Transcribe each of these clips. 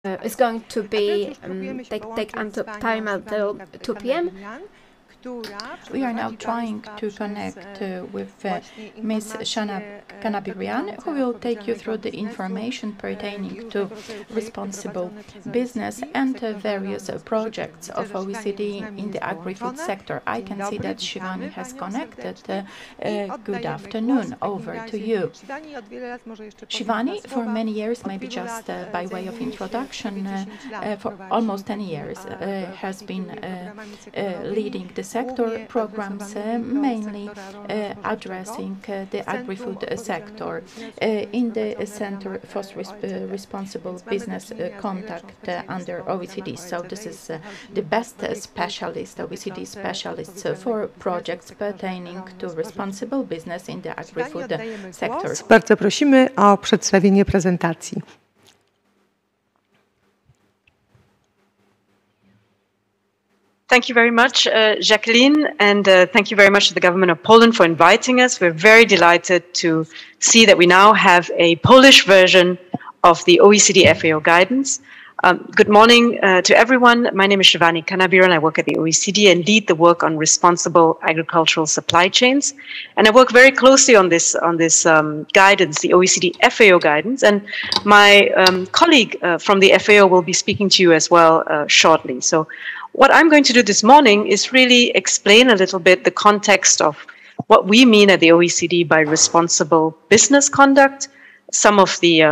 is going to be take until time until 2 p.m. We are now trying to connect with Ms. Kannabhiran, who will take you through the information pertaining to responsible business and various projects of OECD in the agri-food sector. I can see that Shivani has connected. Good afternoon. Over to you. Shivani, for many years, maybe just by way of introduction, for almost 10 years, has been leading the sector programs, mainly addressing the agri-food sector in the Center for Responsible Business Conduct under OECD. So this is the best specialist, OECD specialists for projects pertaining to responsible business in the agri-food sector. Bardzo prosimy o przedstawienie prezentacji. Thank you very much, Jacqueline, and thank you very much to the government of Poland for inviting us. We're very delighted to see that we now have a Polish version of the OECD-FAO Guidance. Good morning to everyone. My name is Shivani Kannabhiran. I work at the OECD and lead the work on responsible agricultural supply chains. And I work very closely on this guidance, the OECD-FAO Guidance. And my colleague from the FAO will be speaking to you as well shortly. So what I'm going to do this morning is really explain a little bit the context of what we mean at the OECD by responsible business conduct, some of the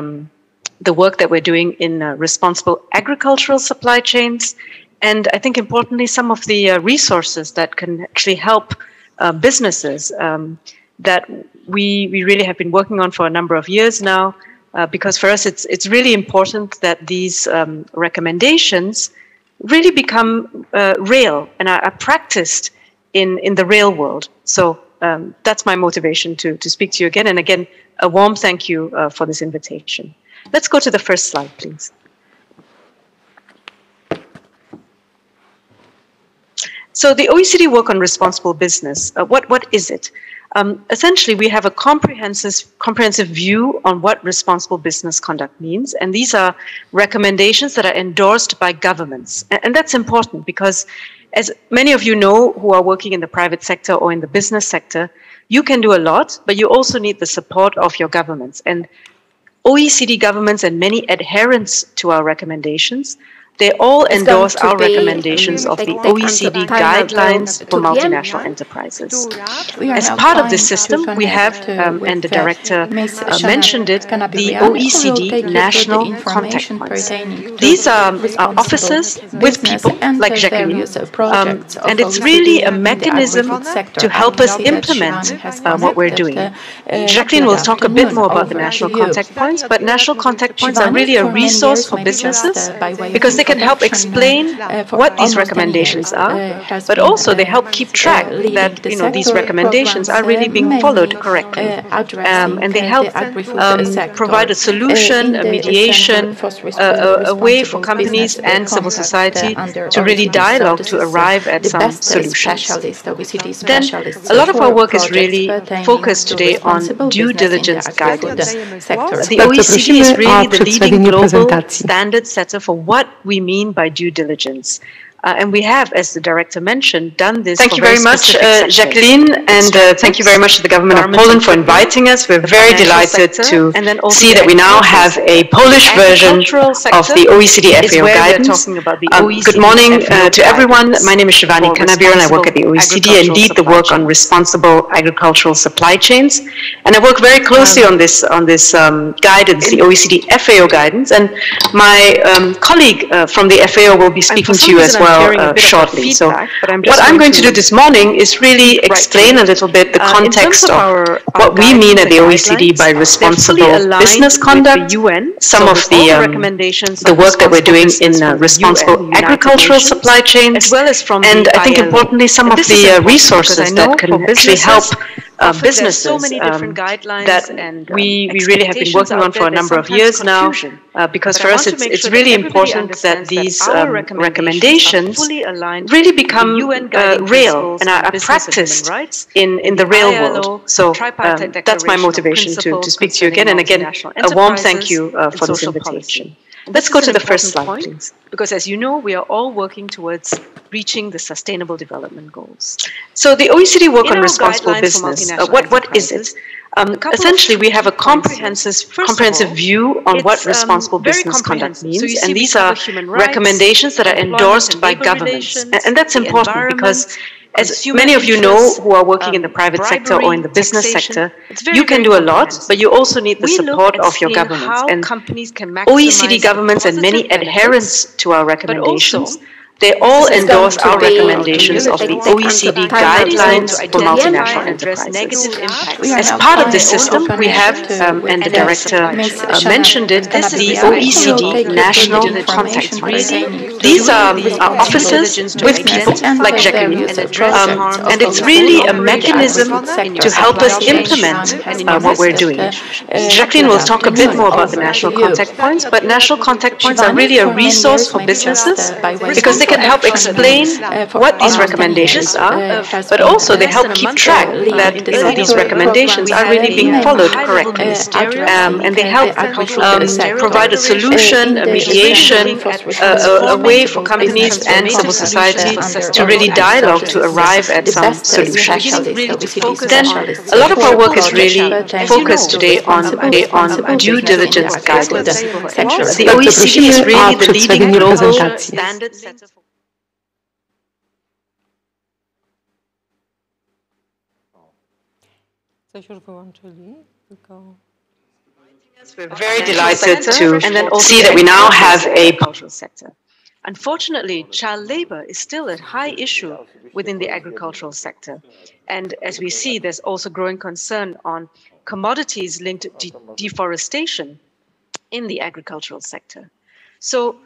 work that we're doing in responsible agricultural supply chains, and I think importantly, some of the resources that can actually help businesses that we really have been working on for a number of years now, because for us it's really important that these recommendations really become real and are practiced in the real world. So that's my motivation to speak to you again. And again, a warm thank you for this invitation. Let's go to the first slide, please. So the OECD work on responsible business, what is it? Essentially, we have a comprehensive view on what responsible business conduct means. And these are recommendations that are endorsed by governments. And that's important because, as many of you know who are working in the private sector or in the business sector, you can do a lot, but you also need the support of your governments. And OECD governments and many adherents to our recommendations, they all endorse our recommendations of the OECD guidelines for multinational enterprises. As part of this system, we have, and the director mentioned it, the OECD national contact points. These are offices with people like Jacqueline, and it's really a mechanism to help us implement what we're doing. Jacqueline will talk a bit more about the national contact points, but national contact points are really a resource for businesses because they can help explain what these recommendations are, but also they help keep track that these recommendations are really being followed correctly, and they help provide a solution, a mediation, a way for companies and civil society to really dialogue to arrive at some solutions. Then a lot of our work is really focused today on due diligence guidance. The OECD is really the leading global standard setter for what we mean by due diligence. And we have, as the director mentioned, done this. Thank you very much, Jacqueline, and thank you very much to the government of Poland for inviting us. We're very delighted to see that we now have a Polish version of the OECD-FAO Guidance. Good morning to everyone. My name is Shivani Kannabhiran. I work at the OECD and lead the work on responsible agricultural supply chains. And I work very closely on this guidance, the OECD-FAO Guidance. And my colleague from the FAO will be speaking to you as well shortly. So what I'm going to do this morning is really explain a little bit the context of what we mean at the OECD by responsible business conduct, some of the work that we're doing in responsible agricultural supply chains, and I think importantly some of the resources that can actually help businesses so many different guidelines that we really have been working on for a number of years now, because for us it's really important that these recommendations really become real and are practiced in the real world. So that's my motivation to speak to you again, and again, a warm thank you for this invitation. Let's go to the first slide, please. Because as you know, we are all working towards reaching the Sustainable Development Goals. So the OECD work on responsible business, what is it? Essentially, we have a comprehensive view on what responsible business conduct means, and these are recommendations that are endorsed by governments. And that's important because, as many of you know who are working in the private sector or in the business sector, you can do a lot, but you also need the support of your governments. And OECD governments and many adherents to our recommendations, they all endorse our recommendations of the OECD guidelines for multinational enterprises. As part of this system, we have, and the director mentioned it, the OECD National Contact Points. These are offices with people like Jacqueline, and it's really a mechanism to help us implement what we're doing. Jacqueline will talk a bit more about the National Contact Points, but National Contact Points are really a resource for businesses because they can help explain what these recommendations are, but also they help keep track that these recommendations are really being followed correctly. And they help provide a solution, a mediation, a way for companies and civil society to really dialogue to arrive at some solutions. Then a lot of our work is really focused today on due diligence guidance. The OECD is really the leading global standard setter. We're very delighted to see that we now have a agricultural sector. Unfortunately, child labor is still a high issue within the agricultural sector. And as we see, there's also growing concern on commodities linked to deforestation in the agricultural sector. So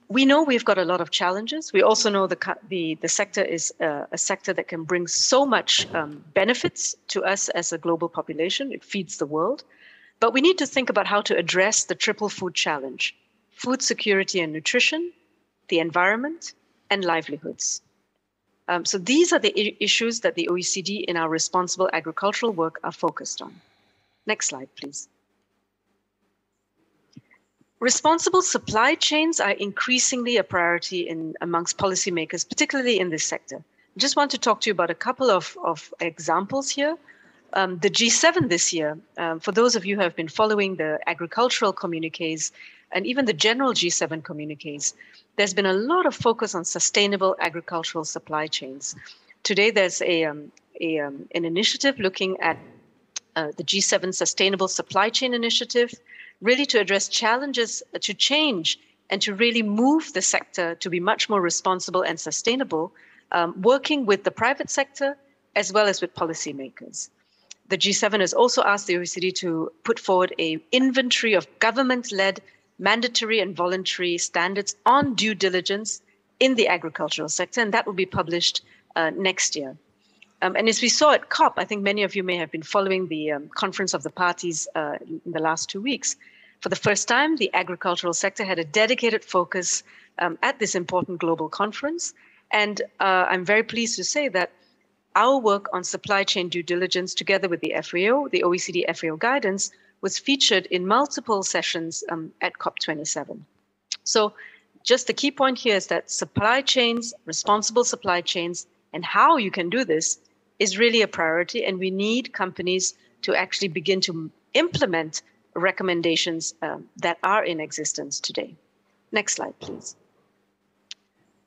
we know we've got a lot of challenges. We also know the sector is a sector that can bring so much benefits to us as a global population. It feeds the world. But we need to think about how to address the triple food challenge: food security and nutrition, the environment, and livelihoods. So these are the issues that the OECD in our responsible agricultural work are focused on. Next slide, please. Responsible supply chains are increasingly a priority amongst policymakers, particularly in this sector. I just want to talk to you about a couple of examples here. The G7 this year, for those of you who have been following the agricultural communiques and even the general G7 communiques, there's been a lot of focus on sustainable agricultural supply chains. Today, there's an initiative looking at the G7 Sustainable Supply Chain Initiative, really to address challenges to change and to really move the sector to be much more responsible and sustainable, working with the private sector as well as with policymakers. The G7 has also asked the OECD to put forward an inventory of government-led mandatory and voluntary standards on due diligence in the agricultural sector, and that will be published next year. And as we saw at COP, I think many of you may have been following the Conference of the Parties in the last 2 weeks. For the first time, the agricultural sector had a dedicated focus at this important global conference. And I'm very pleased to say that our work on supply chain due diligence, together with the FAO, the OECD-FAO Guidance, was featured in multiple sessions at COP27. So just the key point here is that supply chains, responsible supply chains, and how you can do this is really a priority, and we need companies to actually begin to implement recommendations that are in existence today. Next slide, please.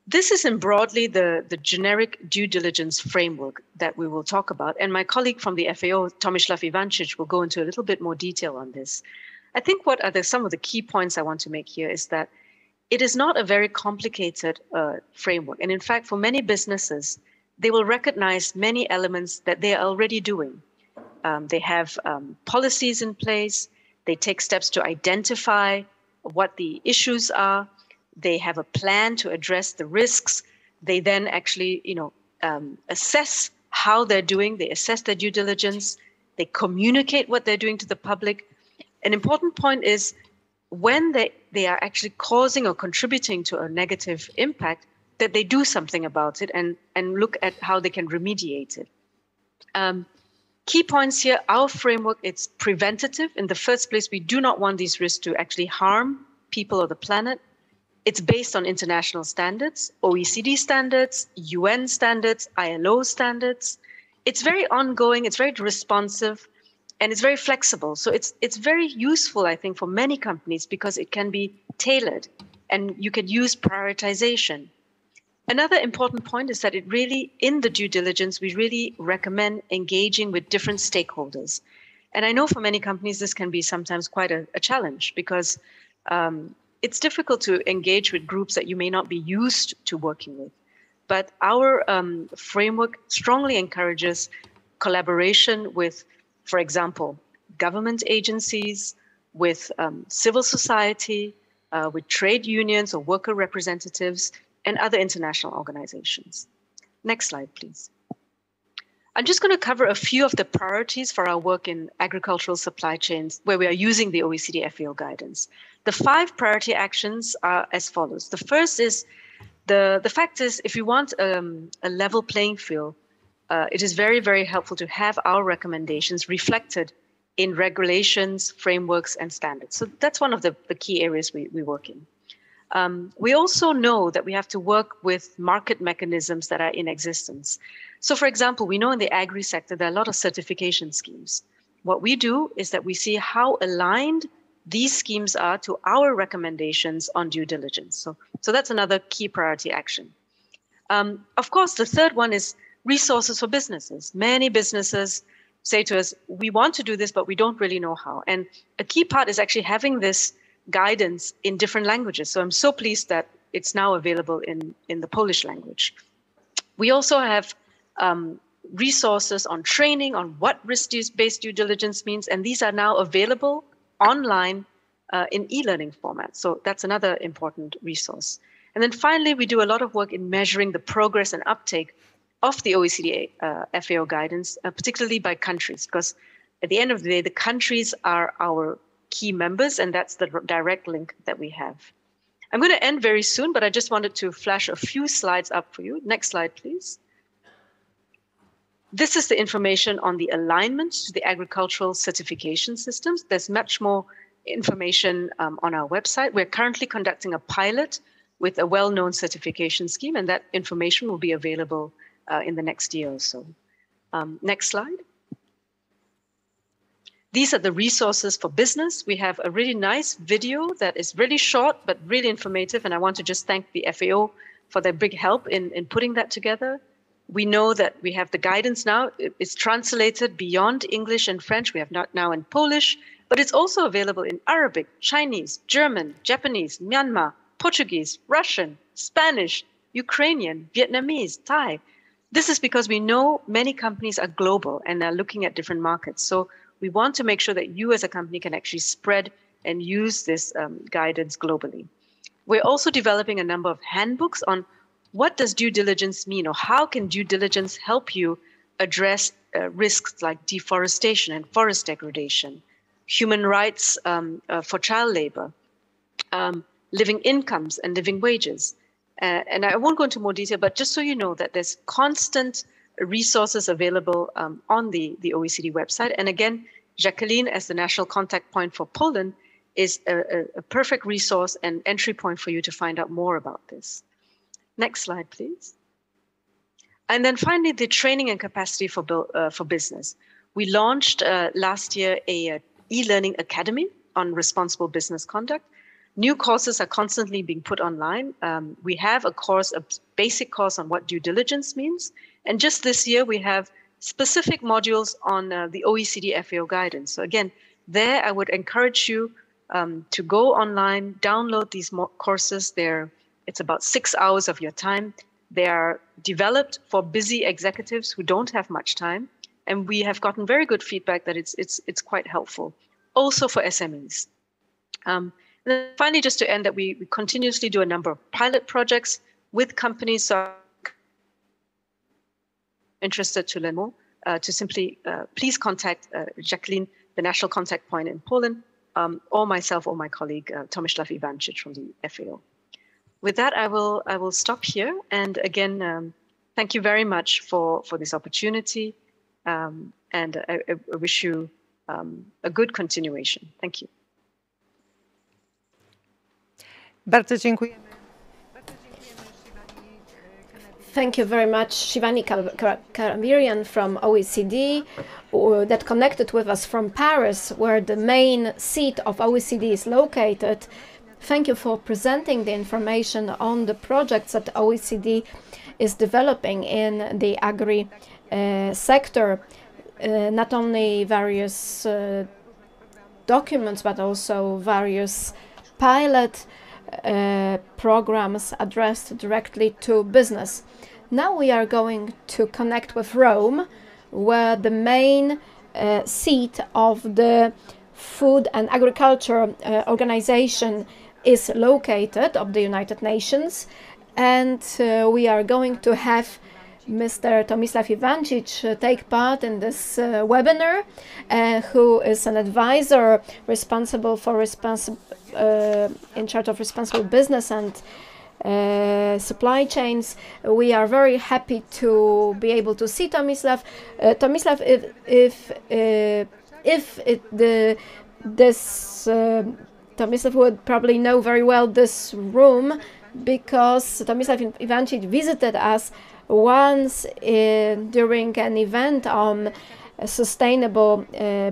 This is in broadly the generic due diligence framework that we will talk about, and my colleague from the FAO, Tomislav Ivancic, will go into a little bit more detail on this. I think what are some of the key points I want to make here is that it is not a very complicated framework, and in fact, for many businesses, they will recognize many elements that they are already doing. They have policies in place. They take steps to identify what the issues are. They have a plan to address the risks. They then actually, assess how they're doing, they assess their due diligence, they communicate what they're doing to the public. An important point is when they are actually causing or contributing to a negative impact, that they do something about it and look at how they can remediate it. Key points here, our framework, it's preventative. In the first place, we do not want these risks to actually harm people or the planet. It's based on international standards, OECD standards, UN standards, ILO standards. It's very ongoing, it's very responsive, and it's very flexible. So it's very useful, I think, for many companies because it can be tailored and you can use prioritization. Another important point is that it really, in the due diligence, we really recommend engaging with different stakeholders. And I know for many companies, this can be sometimes quite a challenge because it's difficult to engage with groups that you may not be used to working with. But our framework strongly encourages collaboration with, for example, government agencies, with civil society, with trade unions or worker representatives, and other international organizations. Next slide, please. I'm just going to cover a few of the priorities for our work in agricultural supply chains where we are using the OECD-FAO guidance. The 5 priority actions are as follows. The first is, the fact is, if you want a level playing field, it is very, very helpful to have our recommendations reflected in regulations, frameworks, and standards. So that's one of the key areas we work in. We also know that we have to work with market mechanisms that are in existence. So for example, we know in the agri sector, there are a lot of certification schemes. What we do is that we see how aligned these schemes are to our recommendations on due diligence. So that's another key priority action. Of course, the third one is resources for businesses. Many businesses say to us, we want to do this, but we don't really know how. And a key part is actually having this guidance in different languages. So I'm so pleased that it's now available in the Polish language. We also have resources on training on what risk-based due diligence means, and these are now available online in e-learning format. So that's another important resource. And then finally, we do a lot of work in measuring the progress and uptake of the OECD-FAO guidance, particularly by countries, because at the end of the day, the countries are our key members, and that's the direct link that we have. I'm going to end very soon, but I just wanted to flash a few slides up for you. Next slide, please. This is the information on the alignment to the agricultural certification systems. There's much more information on our website. We're currently conducting a pilot with a well-known certification scheme, and that information will be available in the next year or so. Next slide. These are the resources for business. We have a really nice video that is really short, but really informative. And I want to just thank the FAO for their big help in putting that together. We know that we have the guidance now. It's translated beyond English and French. We have not now in Polish, but it's also available in Arabic, Chinese, German, Japanese, Myanmar, Portuguese, Russian, Spanish, Ukrainian, Vietnamese, Thai. This is because we know many companies are global and are looking at different markets. So we want to make sure that you as a company can actually spread and use this guidance globally. We're also developing a number of handbooks on what does due diligence mean, or how can due diligence help you address risks like deforestation and forest degradation, human rights for child labor, living incomes and living wages. And I won't go into more detail, but just so you know that there's constant resources available on the OECD website. And again, Jacqueline, as the national contact point for Poland, is a perfect resource and entry point for you to find out more about this. Next slide, please. And then finally, the training and capacity for business. We launched last year a e-learning academy on responsible business conduct. New courses are constantly being put online. We have a basic course on what due diligence means. And just this year, we have specific modules on the OECD-FAO guidance. So again, there I would encourage you to go online, download these courses. It's about 6 hours of your time. They are developed for busy executives who don't have much time. And we have gotten very good feedback that it's quite helpful, also for SMEs. And then finally, just to end, that we continuously do a number of pilot projects with companies. So interested to learn more, to simply please contact Jacqueline, the national contact point in Poland, or myself or my colleague Tomislav Ivancic from the FAO. With that, I will stop here. And again, thank you very much for this opportunity. And I wish you a good continuation. Thank you. Bardzo dziękujemy. Thank you very much, Shivani Kannabhiran from OECD, that connected with us from Paris, where the main seat of OECD is located. Thank you for presenting the information on the projects that OECD is developing in the agri sector, not only various documents, but also various pilot programs addressed directly to business. Now we are going to connect with Rome, where the main seat of the Food and Agriculture Organization is located, of the United Nations, and we are going to have Mr. Tomislav Ivancic take part in this webinar, who is an advisor responsible for in charge of responsible business and supply chains. We are very happy to be able to see Tomislav. Tomislav, Tomislav would probably know very well this room, because Tomislav Ivancic visited us once during an event on sustainable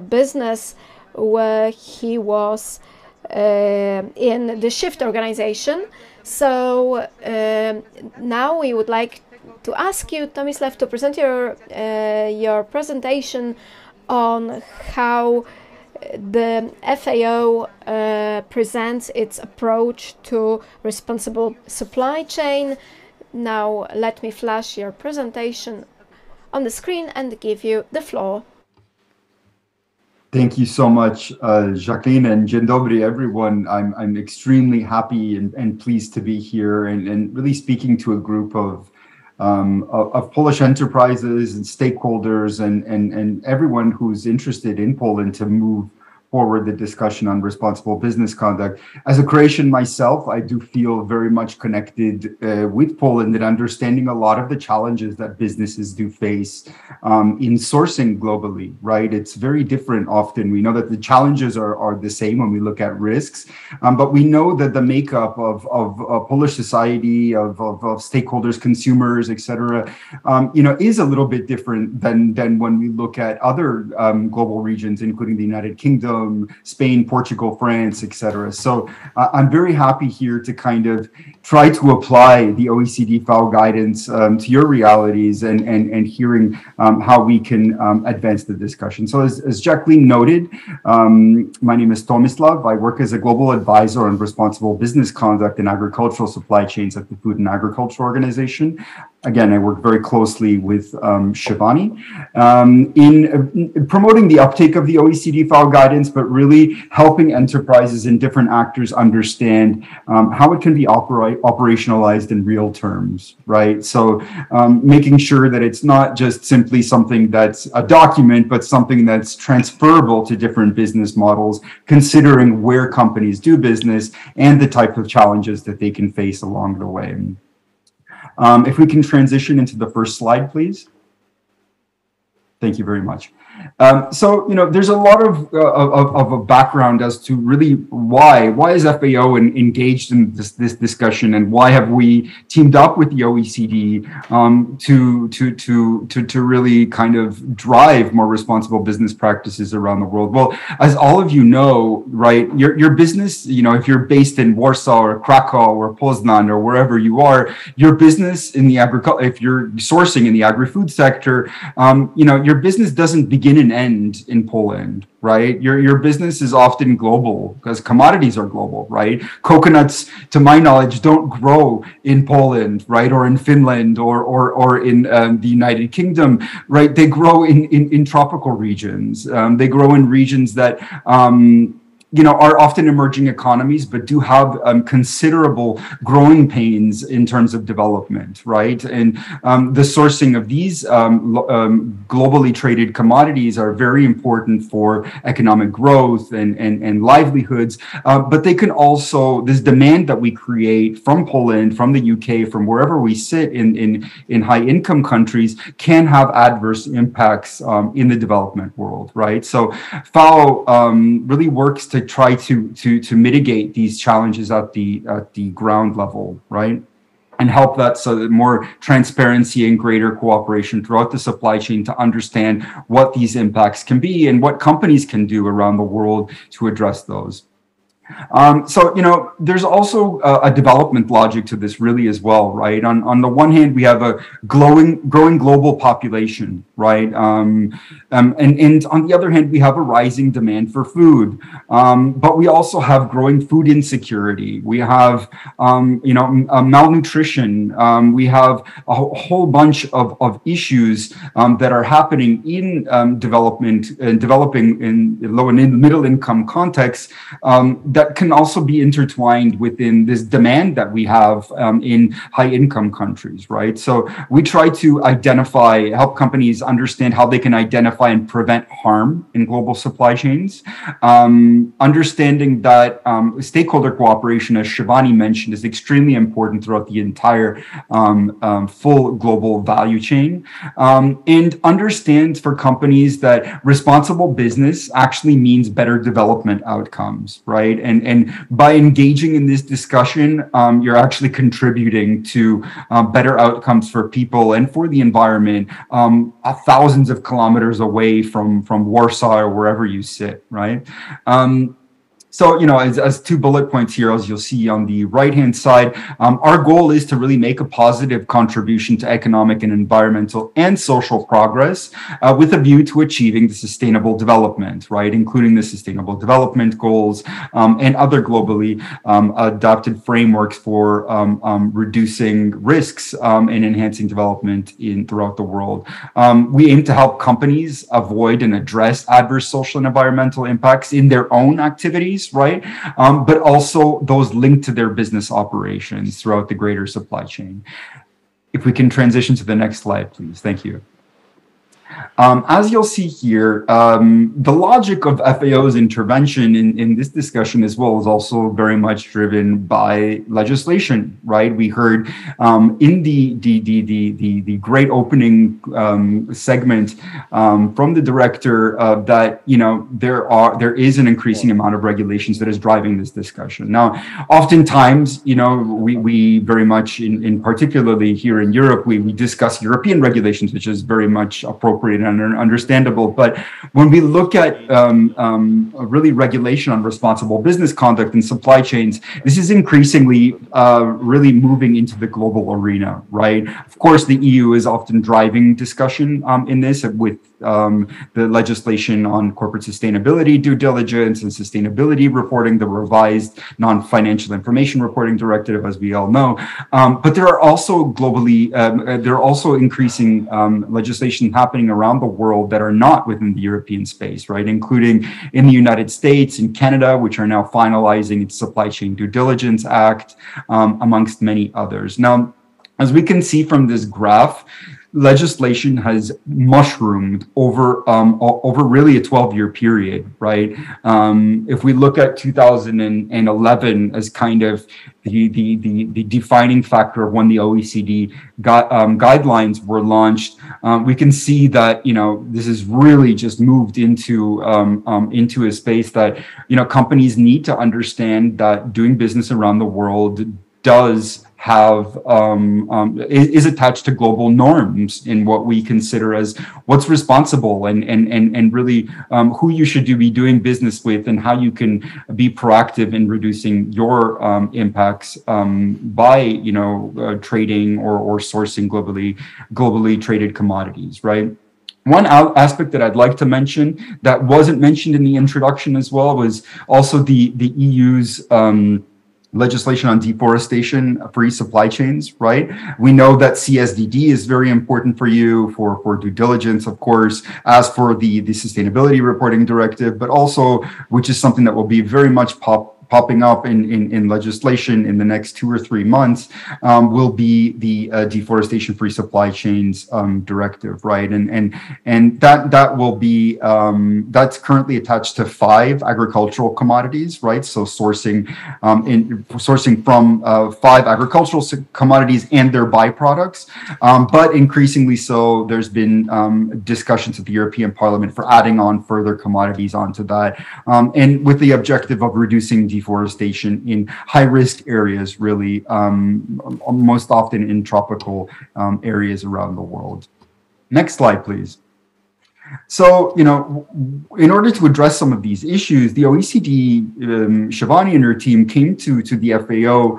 business, where he was in the Shift organization. So now we would like to ask you, Tomislav, to present your presentation on how the FAO presents its approach to responsible supply chain. Now let me flash your presentation on the screen and give you the floor. Thank you so much, Jacqueline, and dzień dobry, everyone. I'm extremely happy and pleased to be here and really speaking to a group of Polish enterprises and stakeholders and everyone who's interested in Poland to move forward the discussion on responsible business conduct. As a Croatian myself, I do feel very much connected with Poland and understanding a lot of the challenges that businesses do face in sourcing globally, right? It's very different often. We know that the challenges are the same when we look at risks, but we know that the makeup of Polish society, of stakeholders, consumers, etc., is a little bit different than when we look at other global regions, including the United Kingdom, Spain, Portugal, France, etc. So I'm very happy here to kind of try to apply the OECD-FAO guidance to your realities and hearing how we can advance the discussion. So as Jacqueline noted, my name is Tomislav. I work as a global advisor on responsible business conduct and agricultural supply chains at the Food and Agriculture Organization. Again, I work very closely with Shivani in promoting the uptake of the OECD-FAO guidance, but really helping enterprises and different actors understand how it can be operationalized in real terms, right? So making sure that it's not just simply something that's a document, but something that's transferable to different business models, considering where companies do business and the type of challenges that they can face along the way. If we can transition into the first slide, please. Thank you very much. So, there's a lot of a background as to really why is FAO engaged in this discussion, and why have we teamed up with the OECD to really kind of drive more responsible business practices around the world. Well, as all of you know, right, your business, if you're based in Warsaw or Krakow or Poznan or wherever you are, your business in the if you're sourcing in the agri-food sector, your business doesn't begin and end in Poland, right? Your business is often global because commodities are global, right? Coconuts, to my knowledge, don't grow in Poland, right? Or in Finland or in the United Kingdom, right? They grow in tropical regions. They grow in regions that are often emerging economies, but do have considerable growing pains in terms of development, right? And the sourcing of these globally traded commodities are very important for economic growth and livelihoods, but they can also, this demand that we create from Poland, from the UK, from wherever we sit in high income countries can have adverse impacts in the development world, right? So FAO really works to try to mitigate these challenges at the ground level, right? And help that so that more transparency and greater cooperation throughout the supply chain to understand what these impacts can be and what companies can do around the world to address those. So, there's also a development logic to this really as well, right? On the one hand, we have a growing global population, right? And on the other hand, we have a rising demand for food. But we also have growing food insecurity. We have, malnutrition. We have a whole bunch of issues that are happening in development and developing in low and middle income contexts that can also be intertwined within this demand that we have in high income countries, right? So we try to help companies understand how they can identify and prevent harm in global supply chains. Understanding that stakeholder cooperation, as Shivani mentioned, is extremely important throughout the entire full global value chain. And understand for companies that responsible business actually means better development outcomes, right? And by engaging in this discussion, you're actually contributing to better outcomes for people and for the environment, thousands of kilometers away from Warsaw or wherever you sit, right? So, as two bullet points here, as you'll see on the right-hand side, our goal is to really make a positive contribution to economic and environmental and social progress with a view to achieving the sustainable development, right, including the Sustainable Development Goals and other globally adopted frameworks for reducing risks and enhancing development throughout the world. We aim to help companies avoid and address adverse social and environmental impacts in their own activities, right? But also those linked to their business operations throughout the greater supply chain. If we can transition to the next slide, please. Thank you. As you'll see here, the logic of FAO's intervention in this discussion as well is also very much driven by legislation, right? We heard in the great opening segment from the director that there is an increasing amount of regulations that is driving this discussion. Now, oftentimes, we very much in particularly here in Europe, we discuss European regulations, which is very much appropriate and understandable. But when we look at really regulation on responsible business conduct and supply chains, this is increasingly really moving into the global arena, right? Of course, the EU is often driving discussion in this with the legislation on corporate sustainability due diligence and sustainability reporting, the revised non-financial information reporting directive, as we all know. But there are also globally, there are also increasing legislation happening around the world that are not within the European space, right? Including in the United States and Canada, which are now finalizing its Supply Chain Due Diligence Act, amongst many others. Now, as we can see from this graph, legislation has mushroomed over really a 12-year period, right? If we look at 2011 as kind of the defining factor of when the OECD guidelines were launched, we can see that this has really just moved into a space that companies need to understand that doing business around the world does have is attached to global norms in what we consider as what's responsible and really who you should be doing business with and how you can be proactive in reducing your impacts by trading or sourcing globally traded commodities, right? One aspect that I'd like to mention that wasn't mentioned in the introduction as well was also the EU's legislation on deforestation-free supply chains, right? We know that CSDD is very important for you for due diligence, of course, as for the Sustainability Reporting Directive, but also, which is something that will be very much popping up in legislation in the next 2 or 3 months, will be the deforestation-free supply chains directive, right? And that will be that's currently attached to 5 agricultural commodities, right? So sourcing from 5 agricultural commodities and their byproducts, but increasingly so, there's been discussions at the European Parliament for adding on further commodities onto that, and with the objective of reducing deforestation in high-risk areas, really, most often in tropical areas around the world. Next slide, please. So, in order to address some of these issues, the OECD, Shivani and her team came to the FAO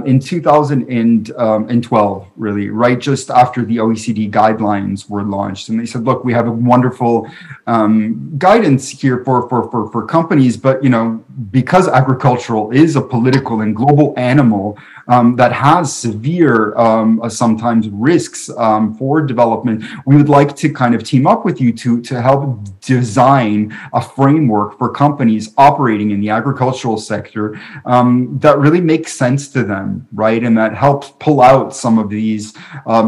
in 2012, really, right just after the OECD guidelines were launched. And they said, look, we have a wonderful guidance here for companies, but, because agricultural is a political and global animal that has severe, sometimes risks for development, we would like to kind of team up with you to help design a framework for companies operating in the agricultural sector that really makes sense to them, right? And that helps pull out some of these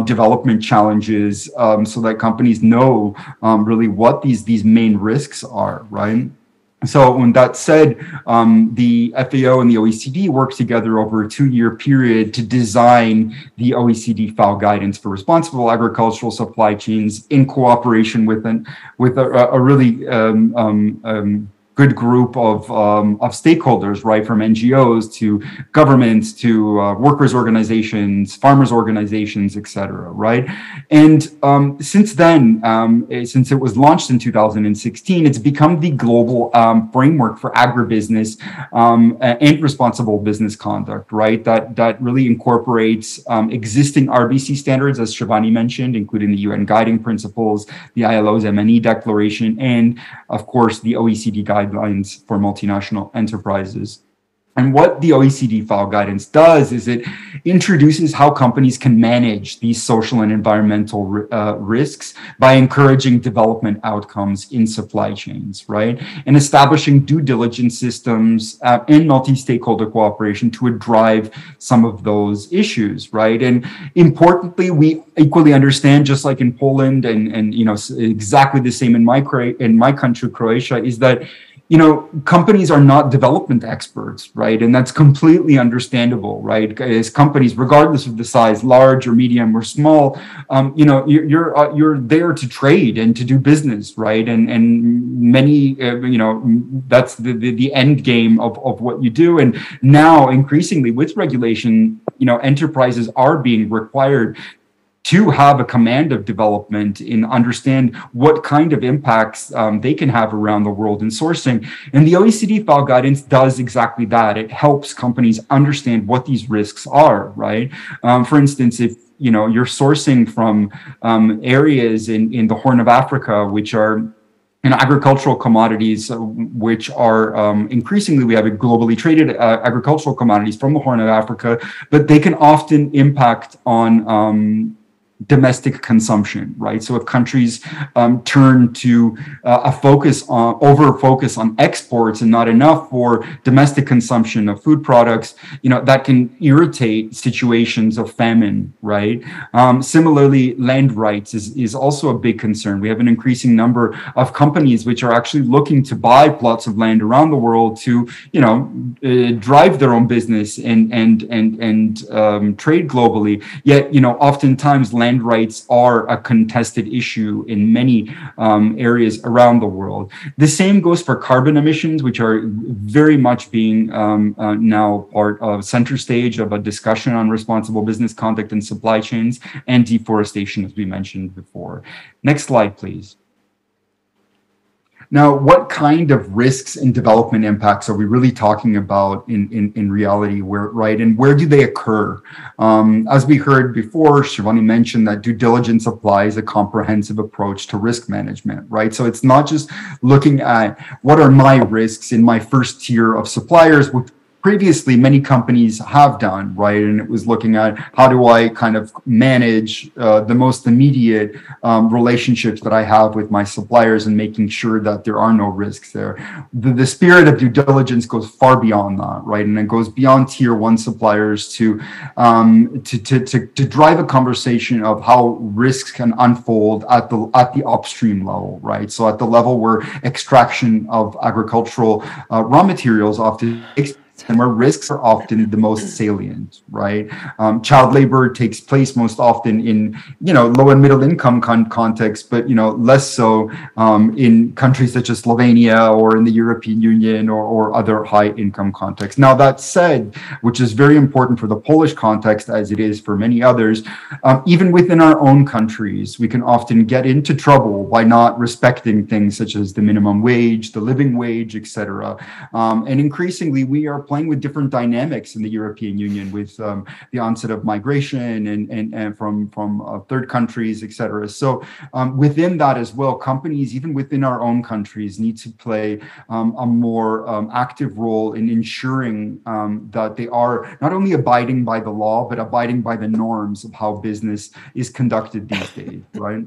development challenges so that companies know really what these main risks are, right? So when that said, the FAO and the OECD worked together over a 2-year period to design the OECD-FAO Guidance for Responsible Agricultural Supply Chains in cooperation with a really good group of stakeholders, right, from NGOs to governments to workers' organizations, farmers' organizations, et cetera, right? And since then, since it was launched in 2016, it's become the global framework for agribusiness and responsible business conduct, right? That really incorporates existing RBC standards, as Shivani mentioned, including the UN Guiding Principles, the ILO's MNE Declaration, and of course, the OECD guidelines for multinational enterprises. And what the OECD-FAO guidance does is it introduces how companies can manage these social and environmental risks by encouraging development outcomes in supply chains, right? And establishing due diligence systems and multi-stakeholder cooperation to drive some of those issues, right? And importantly, we equally understand, just like in Poland and exactly the same in my country, Croatia, is that companies are not development experts, right? And that's completely understandable, right? As companies, regardless of the size, large or medium or small, you're there to trade and to do business, right? And many, that's the end game of what you do. And now, increasingly, with regulation, enterprises are being required to have a command of development and understand what kind of impacts they can have around the world in sourcing. And the OECD-FAO guidance does exactly that. It helps companies understand what these risks are, right? For instance, if you're sourcing from areas in the Horn of Africa, which are agricultural commodities, which are increasingly, we have globally traded agricultural commodities from the Horn of Africa, but they can often impact on domestic consumption, right? So if countries turn to over focus on exports and not enough for domestic consumption of food products, that can irritate situations of famine, right? Similarly, land rights is also a big concern. We have an increasing number of companies which are actually looking to buy plots of land around the world to, drive their own business and trade globally. Yet, oftentimes land rights are a contested issue in many areas around the world. The same goes for carbon emissions, which are very much being now part of center stage of a discussion on responsible business conduct and supply chains, and deforestation, as we mentioned before. Next slide, please. Now, what kind of risks and development impacts are we really talking about in reality, right? And where do they occur? As we heard before, Shivani mentioned that due diligence applies a comprehensive approach to risk management, right? So it's not just looking at what are my risks in my first tier of suppliers, which previously many companies have done, right? And it was looking at how do I kind of manage the most immediate relationships that I have with my suppliers and making sure that there are no risks there. The spirit of due diligence goes far beyond that, right? And it goes beyond tier one suppliers to drive a conversation of how risks can unfold at the upstream level, right? So at the level where extraction of agricultural raw materials often and where risks are often the most salient, right? Child labor takes place most often in, low and middle income contexts, but, less so in countries such as Slovenia or in the European Union or other high income contexts. Now, that said, which is very important for the Polish context, as it is for many others, even within our own countries, we can often get into trouble by not respecting things such as the minimum wage, the living wage, etc. And increasingly, we are playing with different dynamics in the European Union with the onset of migration and from third countries, etc. So within that as well, companies, even within our own countries, need to play a more active role in ensuring that they are not only abiding by the law, but abiding by the norms of how business is conducted these days, right?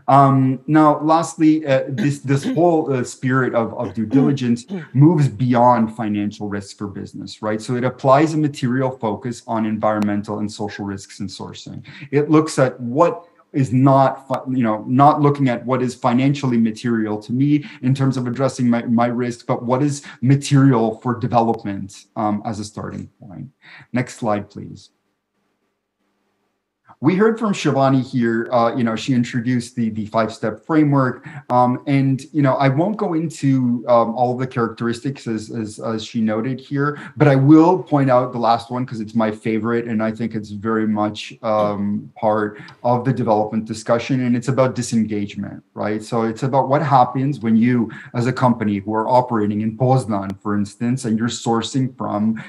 Now, lastly, this whole spirit of due diligence moves beyond financial risks for business, right? So it applies a material focus on environmental and social risks in sourcing. It looks at what is not looking at what is financially material to me in terms of addressing my risk, but what is material for development as a starting point. Next slide, please. We heard from Shivani here, she introduced the 5-step framework. And, I won't go into all of the characteristics as she noted here, but I will point out the last one because it's my favorite. And I think it's very much part of the development discussion. And it's about disengagement, right? So it's about what happens when you, as a company who are operating in Poznan, for instance, and you're sourcing from,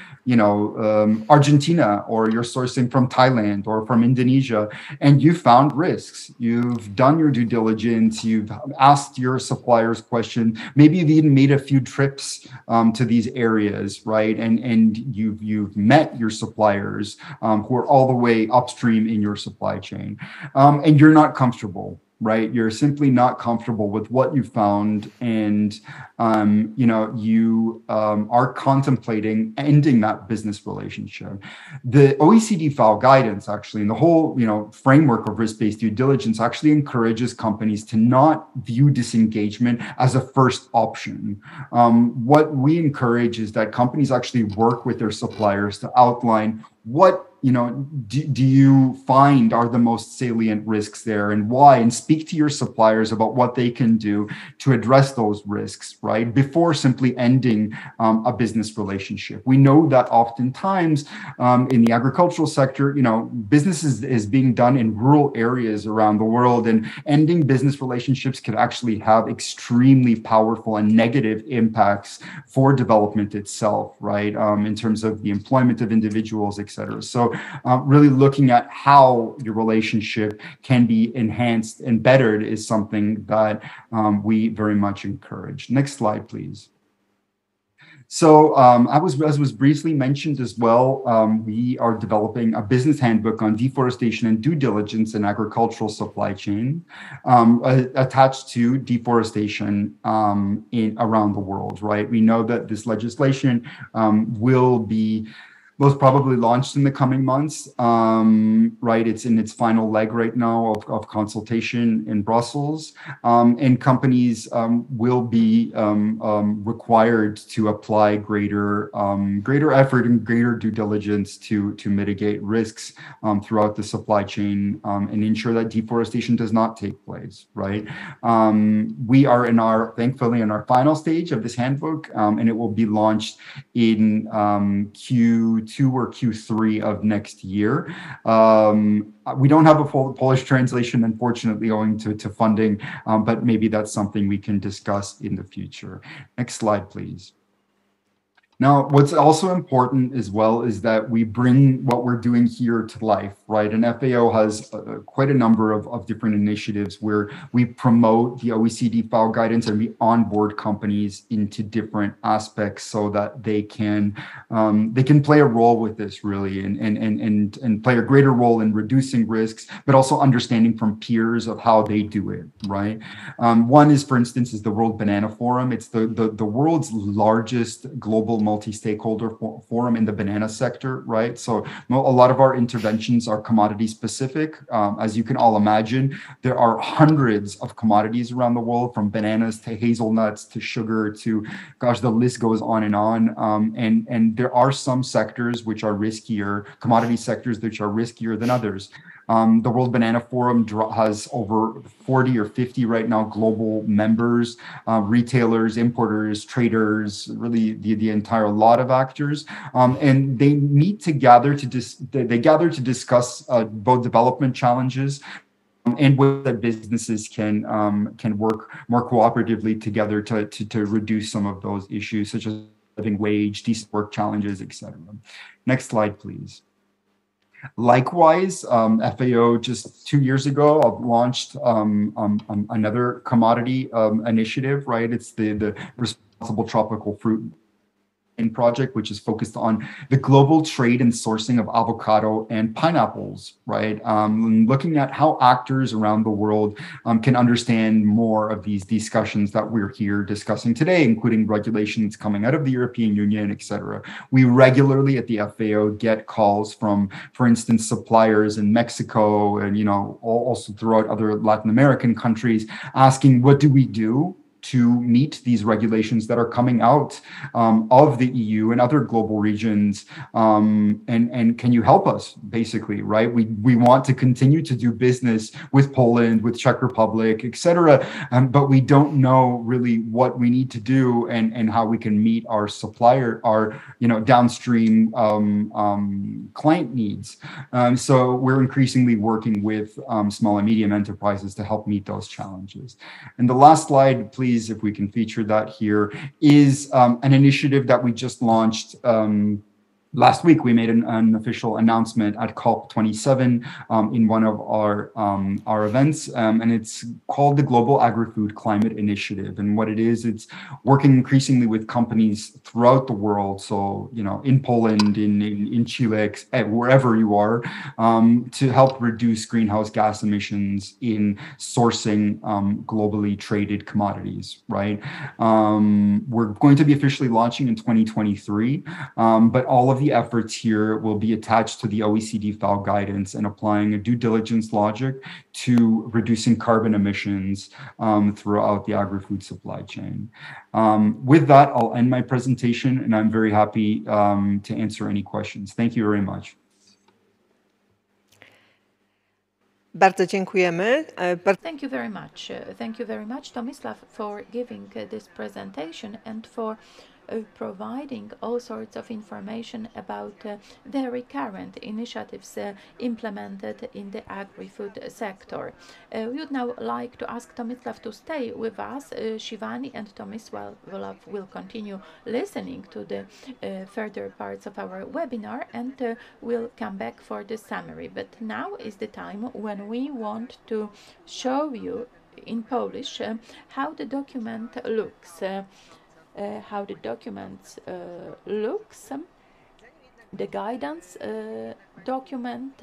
Argentina, or you're sourcing from Thailand or from Indonesia, and you found risks. You've done your due diligence. You've asked your suppliers questions. Maybe you've even made a few trips to these areas, right? And you've met your suppliers who are all the way upstream in your supply chain, and you're not comfortable. Right, you're simply not comfortable with what you found, and you are contemplating ending that business relationship. The OECD-FAO guidance, actually, and the whole framework of risk-based due diligence actually encourages companies to not view disengagement as a first option. What we encourage is that companies actually work with their suppliers to outline what do you find are the most salient risks there and why, and speak to your suppliers about what they can do to address those risks, right? Before simply ending a business relationship. We know that oftentimes in the agricultural sector, business is being done in rural areas around the world, and ending business relationships can actually have extremely powerful and negative impacts for development itself, right? In terms of the employment of individuals, etc. So really looking at how your relationship can be enhanced and bettered is something that we very much encourage. Next slide, please. So as was briefly mentioned as well, we are developing a business handbook on deforestation and due diligence in agricultural supply chain attached to deforestation around the world, right? We know that this legislation will be most probably launched in the coming months, right? It's in its final leg right now of consultation in Brussels, and companies will be required to apply greater effort and greater due diligence to mitigate risks throughout the supply chain and ensure that deforestation does not take place, right? We are thankfully in our final stage of this handbook, and it will be launched in Q2 or Q3 of next year. We don't have a full Polish translation, unfortunately, owing to funding, but maybe that's something we can discuss in the future. Next slide, please. Now, what's also important as well is that we bring what we're doing here to life, right? And FAO has quite a number of different initiatives where we promote the OECD-FAO guidance and we onboard companies into different aspects so that they can play a role with this really and play a greater role in reducing risks, but also understanding from peers of how they do it, right? One is, for instance, is the World Banana Forum. It's the world's largest global multi-stakeholder forum in the banana sector, right? So a lot of our interventions are commodity specific. As you can all imagine, there are hundreds of commodities around the world, from bananas to hazelnuts to sugar to, gosh, the list goes on and on. And there are some sectors which are riskier, commodity sectors which are riskier than others. The World Banana Forum has over 40 or 50 right now global members, retailers, importers, traders, really the entire lot of actors, and they meet to gather to discuss both development challenges and ways that businesses can work more cooperatively together to reduce some of those issues, such as living wage, decent work challenges, etc. Next slide, please. Likewise, FAO just 2 years ago launched another commodity initiative, right? It's the Responsible Tropical Fruit project, which is focused on the global trade and sourcing of avocado and pineapples, right? Looking at how actors around the world can understand more of these discussions that we're here discussing today, including regulations coming out of the European Union, et cetera. We regularly at the FAO get calls from, for instance, suppliers in Mexico and, also throughout other Latin American countries asking, what do we do to meet these regulations that are coming out of the EU and other global regions, and can you help us, basically, right? We want to continue to do business with Poland, with Czech Republic, etc., but we don't know really what we need to do and how we can meet our downstream client needs. So we're increasingly working with small and medium enterprises to help meet those challenges. And the last slide, please, if we can feature that here, is an initiative that we just launched last week. We made an official announcement at COP27 in one of our events, and it's called the Global Agri-Food Climate Initiative. And what it is, it's working increasingly with companies throughout the world. So, in Poland, in Chile, wherever you are, to help reduce greenhouse gas emissions in sourcing globally traded commodities, right? We're going to be officially launching in 2023, but all of the efforts here will be attached to the OECD-FAO guidance and applying a due diligence logic to reducing carbon emissions throughout the agri-food supply chain. With that, I'll end my presentation, and I'm very happy to answer any questions. Thank you very much. Bardzo dziękujemy. Thank you very much. Thank you very much, Tomislav, for giving this presentation and for providing all sorts of information about very current initiatives implemented in the agri-food sector. We would now like to ask Tomislav to stay with us. Shivani and Tomislav will continue listening to the further parts of our webinar, and we'll come back for the summary. But now is the time when we want to show you in Polish how the document looks. How the document looks, the guidance document.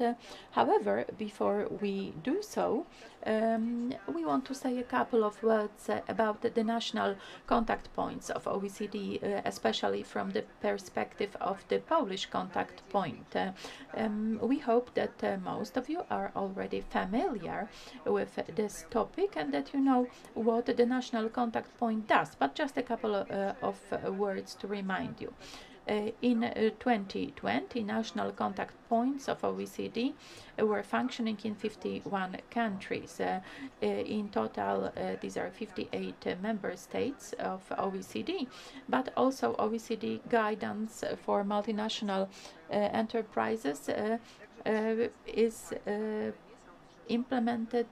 However, before we do so, we want to say a couple of words about the national contact points of OECD, especially from the perspective of the Polish contact point. We hope that most of you are already familiar with this topic and that you know what the national contact point does, but just a couple of words to remind you. In 2020, national contact points of OECD were functioning in 51 countries. In total, these are 58 member states of OECD, but also OECD guidance for multinational enterprises is implemented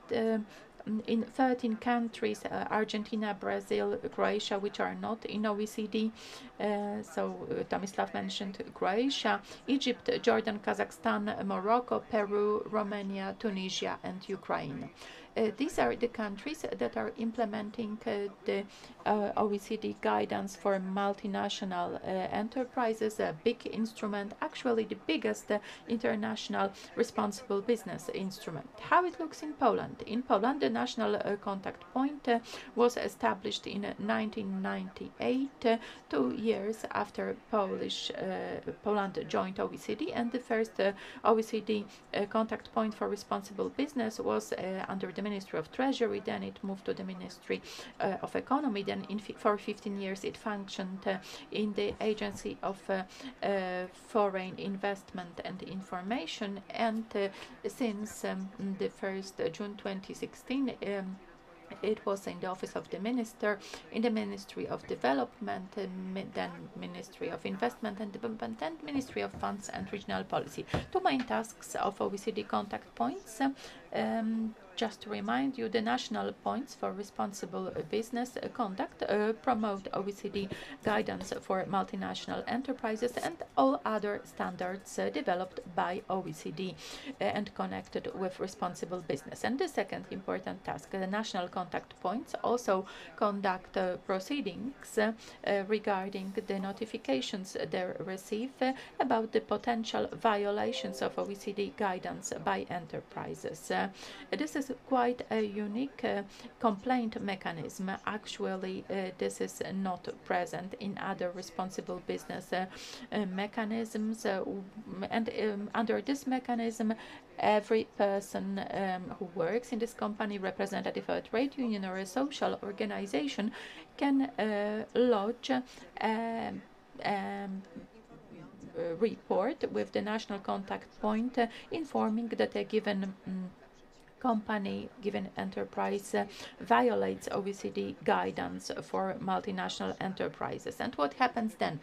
in 13 countries, Argentina, Brazil, Croatia, which are not in OECD. Tomislav mentioned Croatia, Egypt, Jordan, Kazakhstan, Morocco, Peru, Romania, Tunisia, and Ukraine. These are the countries that are implementing the OECD guidance for multinational enterprises, a big instrument, actually the biggest international responsible business instrument. How it looks in Poland? In Poland, the national contact point was established in 1998, 2 years after Poland joined OECD, and the first OECD contact point for responsible business was under the Ministry of Treasury. Then it moved to the Ministry of Economy. Then for 15 years it functioned in the Agency of Foreign Investment and Information, and since the 1st June 2016 it was in the office of the minister, in the Ministry of Development, then Ministry of Investment and Development, and Ministry of Funds and Regional Policy. Two main tasks of OECD contact points. Just to remind you, the national points for responsible business conduct promote OECD guidance for multinational enterprises and all other standards developed by OECD and connected with responsible business. And the second important task, the national contact points also conduct proceedings regarding the notifications they receive about the potential violations of OECD guidance by enterprises. This is quite a unique complaint mechanism. Actually, this is not present in other responsible business mechanisms, and under this mechanism, every person who works in this company, representative of a trade union or a social organization, can lodge report with the national contact point informing that a given company, given enterprise, violates OECD guidance for multinational enterprises. And what happens then?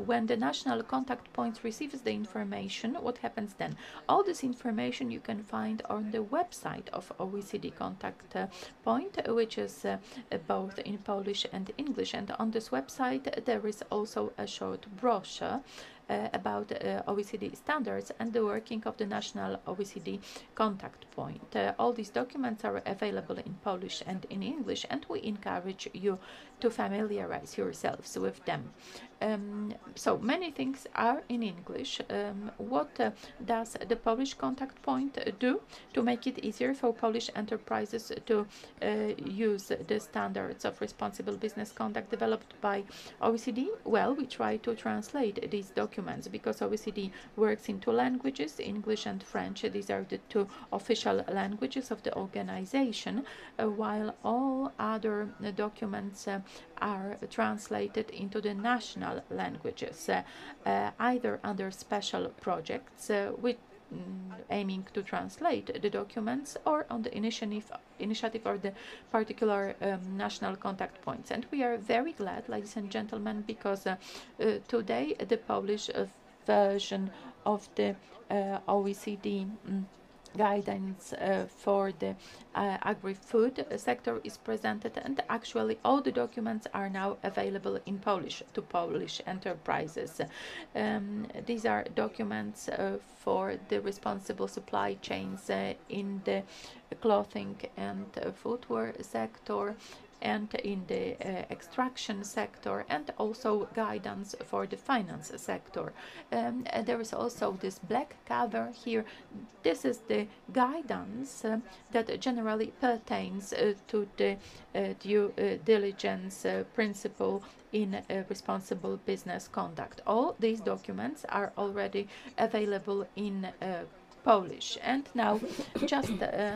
When the national contact point receives the information, what happens then? All this information you can find on the website of OECD contact point, which is both in Polish and English. And on this website there is also a short brochure about OECD standards and the working of the national OECD contact point. All these documents are available in Polish and in English, and we encourage you to familiarize yourselves with them. So many things are in English. What does the Polish contact point do to make it easier for Polish enterprises to use the standards of responsible business conduct developed by OECD? Well, we try to translate these documents because OECD works in two languages, English and French. These are the two official languages of the organization, while all other documents are translated into the national languages, either under special projects with aiming to translate the documents, or on the initiative of the particular national contact points. And we are very glad, ladies and gentlemen, because today the Polish version of the OECD guidance for the agri-food sector is presented, and actually all the documents are now available in Polish to Polish enterprises. These are documents for the responsible supply chains in the clothing and footwear sector, and in the extraction sector, and also guidance for the finance sector. There is also this black cover here. This is the guidance that generally pertains to the due diligence principle in responsible business conduct. All these documents are already available in Polish. And now just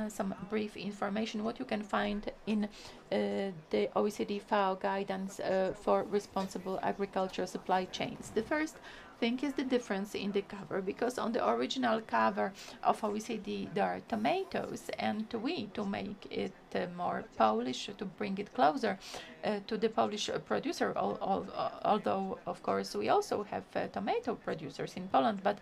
some brief information what you can find in the OECD-FAO guidance for responsible agriculture supply chains. The first thing is the difference in the cover, because on the original cover of OECD there are tomatoes, and to make it more Polish, to bring it closer to the Polish producer, although of course we also have tomato producers in Poland, but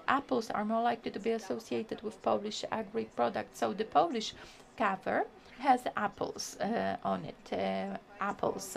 apples are more likely to be associated with Polish agri products. So the Polish cover has apples on it, apples.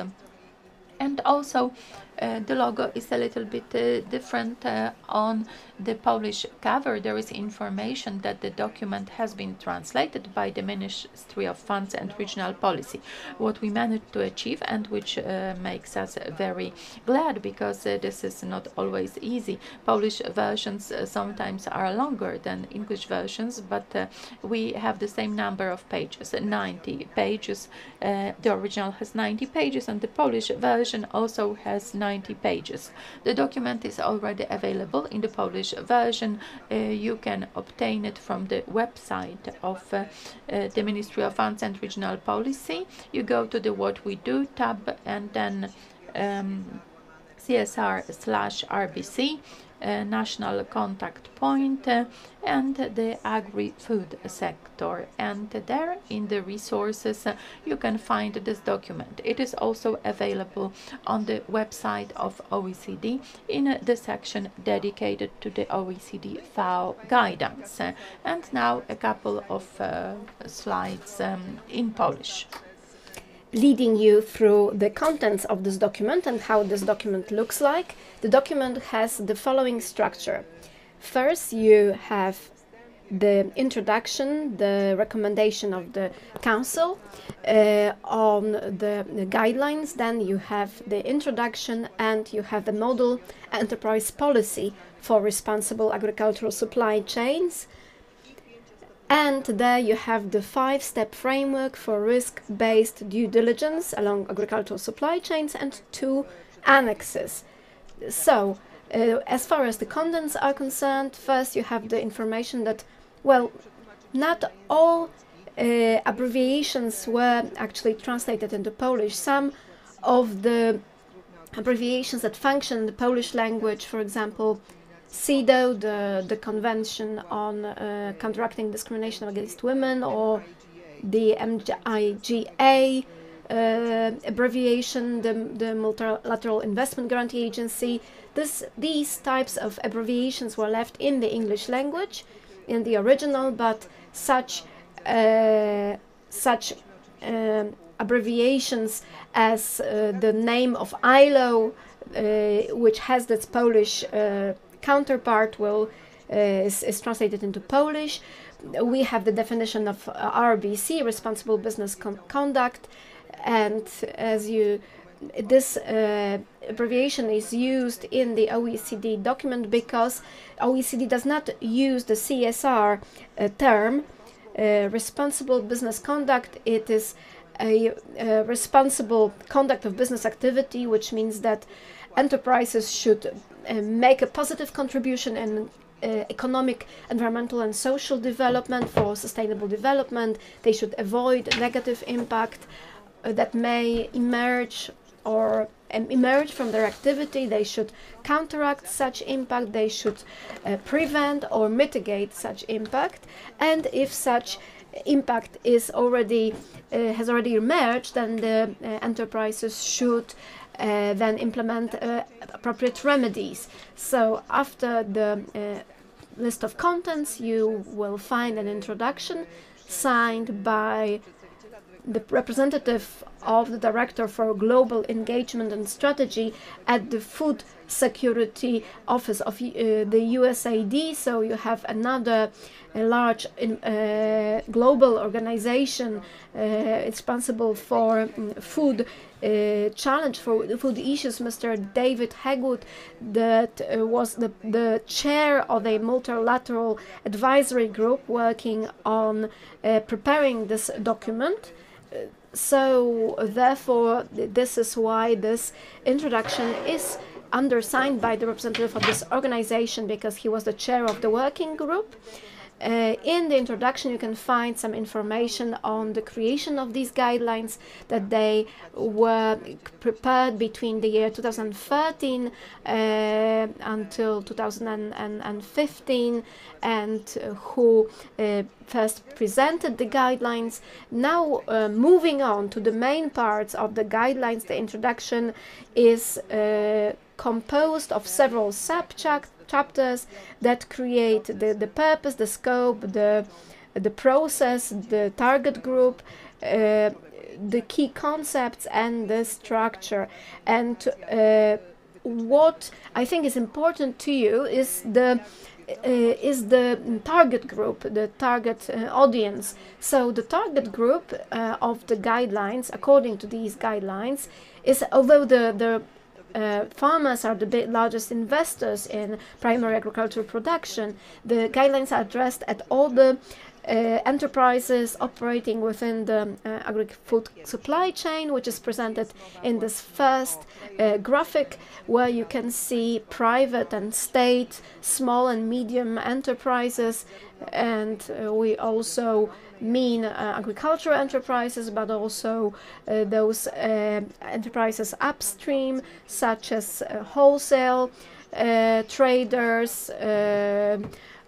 And also the logo is a little bit different on the Polish cover. There is information that the document has been translated by the Ministry of Funds and Regional Policy. What we managed to achieve, and which makes us very glad, because this is not always easy. Polish versions sometimes are longer than English versions, but we have the same number of pages, 90 pages. The original has 90 pages, and the Polish version also has 90 pages. The document is already available in the Polish version. You can obtain it from the website of the Ministry of Funds and Regional Policy. You go to the What We Do tab, and then CSR/RBC, national contact point, and the agri-food sector, and there in the resources you can find this document. It is also available on the website of OECD in the section dedicated to the OECD-FAO Guidance. And now a couple of slides in Polish, leading you through the contents of this document and how this document looks like. The document has the following structure. First, you have the introduction, the recommendation of the Council on the guidelines. Then you have the introduction, and you have the model enterprise policy for responsible agricultural supply chains. And there you have the 5-step framework for risk-based due diligence along agricultural supply chains, and 2 annexes. So, as far as the contents are concerned, first you have the information that, well, not all abbreviations were actually translated into Polish. Some of the abbreviations that function in the Polish language, for example, CEDAW, the Convention on Counteracting Discrimination Against Women, or the MIGA abbreviation, the Multilateral Investment Guarantee Agency. These types of abbreviations were left in the English language, in the original, but such abbreviations as the name of ILO, which has its Polish counterpart, is translated into Polish. We have the definition of RBC, responsible business conduct, and this abbreviation is used in the OECD document because OECD does not use the CSR term, responsible business conduct. It is a responsible conduct of business activity, which means that enterprises should make a positive contribution in economic, environmental and social development for sustainable development. They should avoid negative impact that may emerge from their activity. They should counteract such impact. They should prevent or mitigate such impact. And if such impact has already emerged, then the enterprises should then implement appropriate remedies. So after the list of contents, you will find an introduction signed by the representative of the Director for Global Engagement and Strategy at the Food Security Office of the USAID. So you have another large global organization responsible for food challenge, for food issues, Mr. David Hegwood, that was the chair of a multilateral advisory group working on preparing this document. So therefore, this is why this introduction is undersigned by the representative of this organization, because he was the chair of the working group. In the introduction, you can find some information on the creation of these guidelines, that they were prepared between the year 2013 until 2015, and who first presented the guidelines. Now, moving on to the main parts of the guidelines, the introduction is composed of several sub-chapters that create the purpose, the scope, the the process, the target group, the key concepts, and the structure. And what I think is important to you is the target group, the target audience. So the target group of the guidelines, according to these guidelines, is, although the farmers are the largest investors in primary agricultural production, the guidelines are addressed at all the enterprises operating within the agri-food supply chain, which is presented in this first graphic, where you can see private and state, small and medium enterprises, and we also mean agricultural enterprises, but also those enterprises upstream, such as wholesale traders,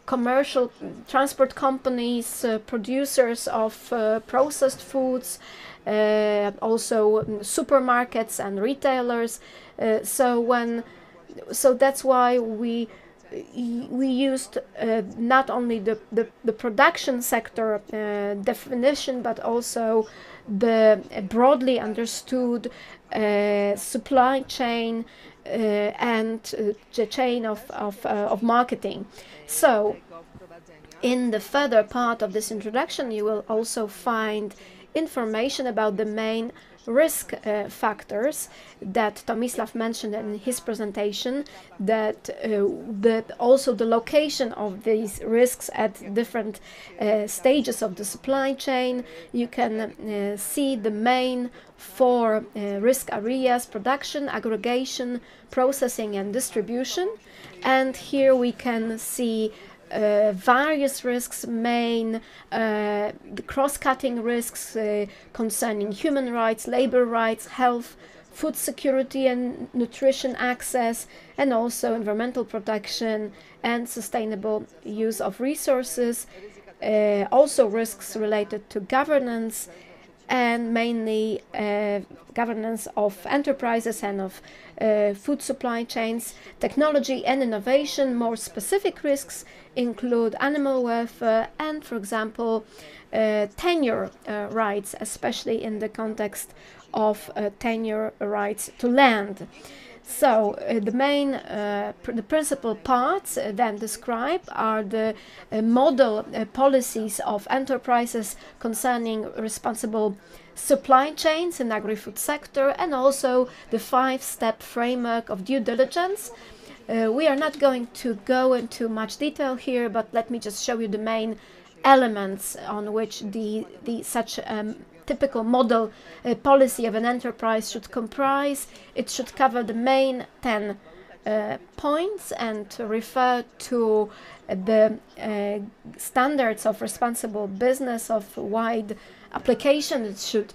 commercial transport companies, producers of processed foods, also supermarkets and retailers. So that's why we used not only the production sector definition, but also the broadly understood supply chain and the chain of marketing. So in the further part of this introduction, you will also find information about the main risk factors that Tomislav mentioned in his presentation, that also the location of these risks at different stages of the supply chain. You can see the main four risk areas: production, aggregation, processing, and distribution. And here we can see various risks, the cross-cutting risks concerning human rights, labor rights, health, food security and nutrition access, and also environmental protection and sustainable use of resources. Also risks related to governance, and mainly governance of enterprises and of food supply chains. Technology and innovation. More specific risks include animal welfare and, for example, tenure rights, especially in the context of tenure rights to land. So the principal parts then described are the model policies of enterprises concerning responsible supply chains in agri-food sector, and also the 5-step framework of due diligence. We are not going to go into much detail here, but let me just show you the main elements on which such typical model policy of an enterprise should comprise. It should cover the main 10 points and refer to the standards of responsible business of wide application. It should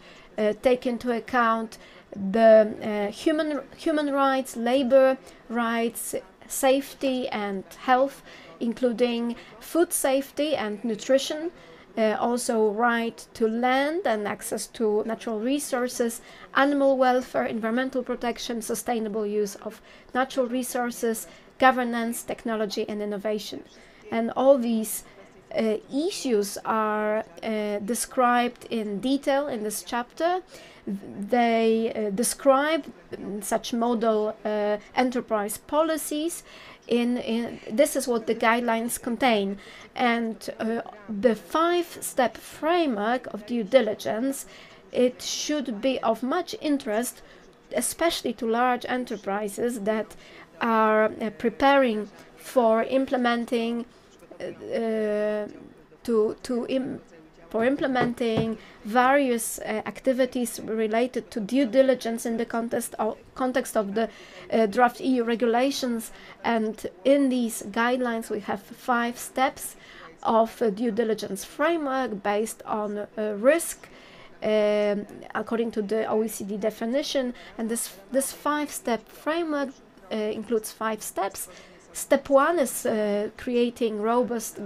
take into account the human rights, labor rights, safety and health, including food safety and nutrition, also right to land and access to natural resources, animal welfare, environmental protection, sustainable use of natural resources, governance, technology and innovation. And all these issues are described in detail in this chapter. They describe such model enterprise policies. This is what the guidelines contain, and the 5-step framework of due diligence, it should be of much interest, especially to large enterprises that are preparing for implementing various activities related to due diligence in the context of the draft EU regulations. And in these guidelines we have 5 steps of due diligence framework based on risk according to the OECD definition. And this 5-step framework includes 5 steps. Step 1 is creating robust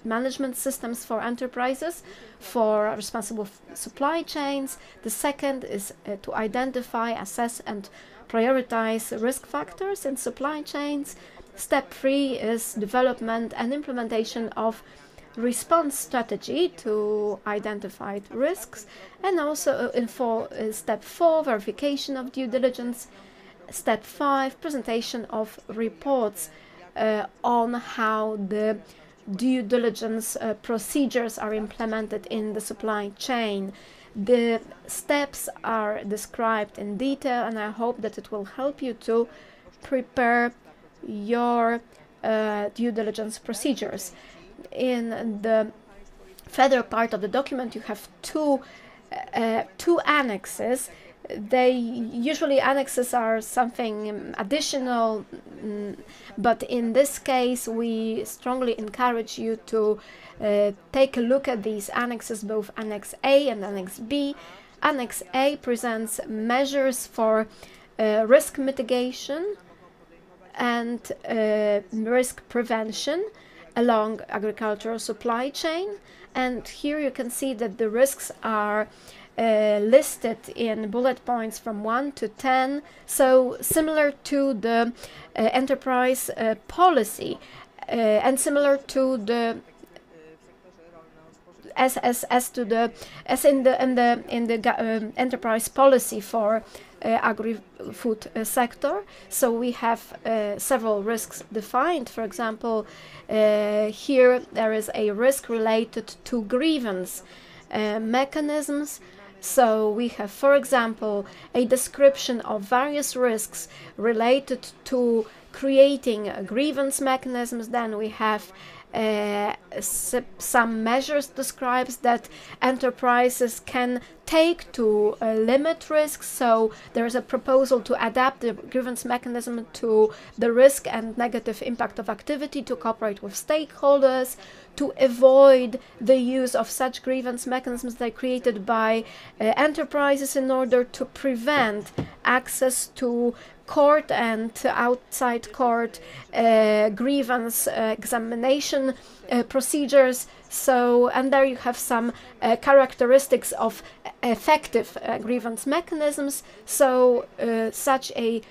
management systems for enterprises for responsible supply chains. The second is to identify, assess and prioritize risk factors in supply chains. Step 3 is development and implementation of response strategy to identified risks, and also in step 4, verification of due diligence, step 5, presentation of reports on how the due diligence procedures are implemented in the supply chain. The steps are described in detail, and I hope that it will help you to prepare your due diligence procedures. In the further part of the document, you have two annexes. Usually annexes are something additional, but in this case we strongly encourage you to take a look at these annexes, both Annex A and Annex B. Annex A presents measures for risk mitigation and risk prevention along agricultural supply chain, and here you can see that the risks are listed in bullet points from 1 to 10, so similar to the enterprise policy and similar to the as in the enterprise policy for agri-food sector. So we have several risks defined. For example, here there is a risk related to grievance mechanisms. So we have, for example, a description of various risks related to creating grievance mechanisms. Then we have some measures describes that enterprises can take to limit risks. So there is a proposal to adapt the grievance mechanism to the risk and negative impact of activity, to cooperate with stakeholders, to avoid the use of such grievance mechanisms that are created by enterprises in order to prevent access to court and outside court grievance examination procedures. So, and there you have some characteristics of effective grievance mechanisms. So such a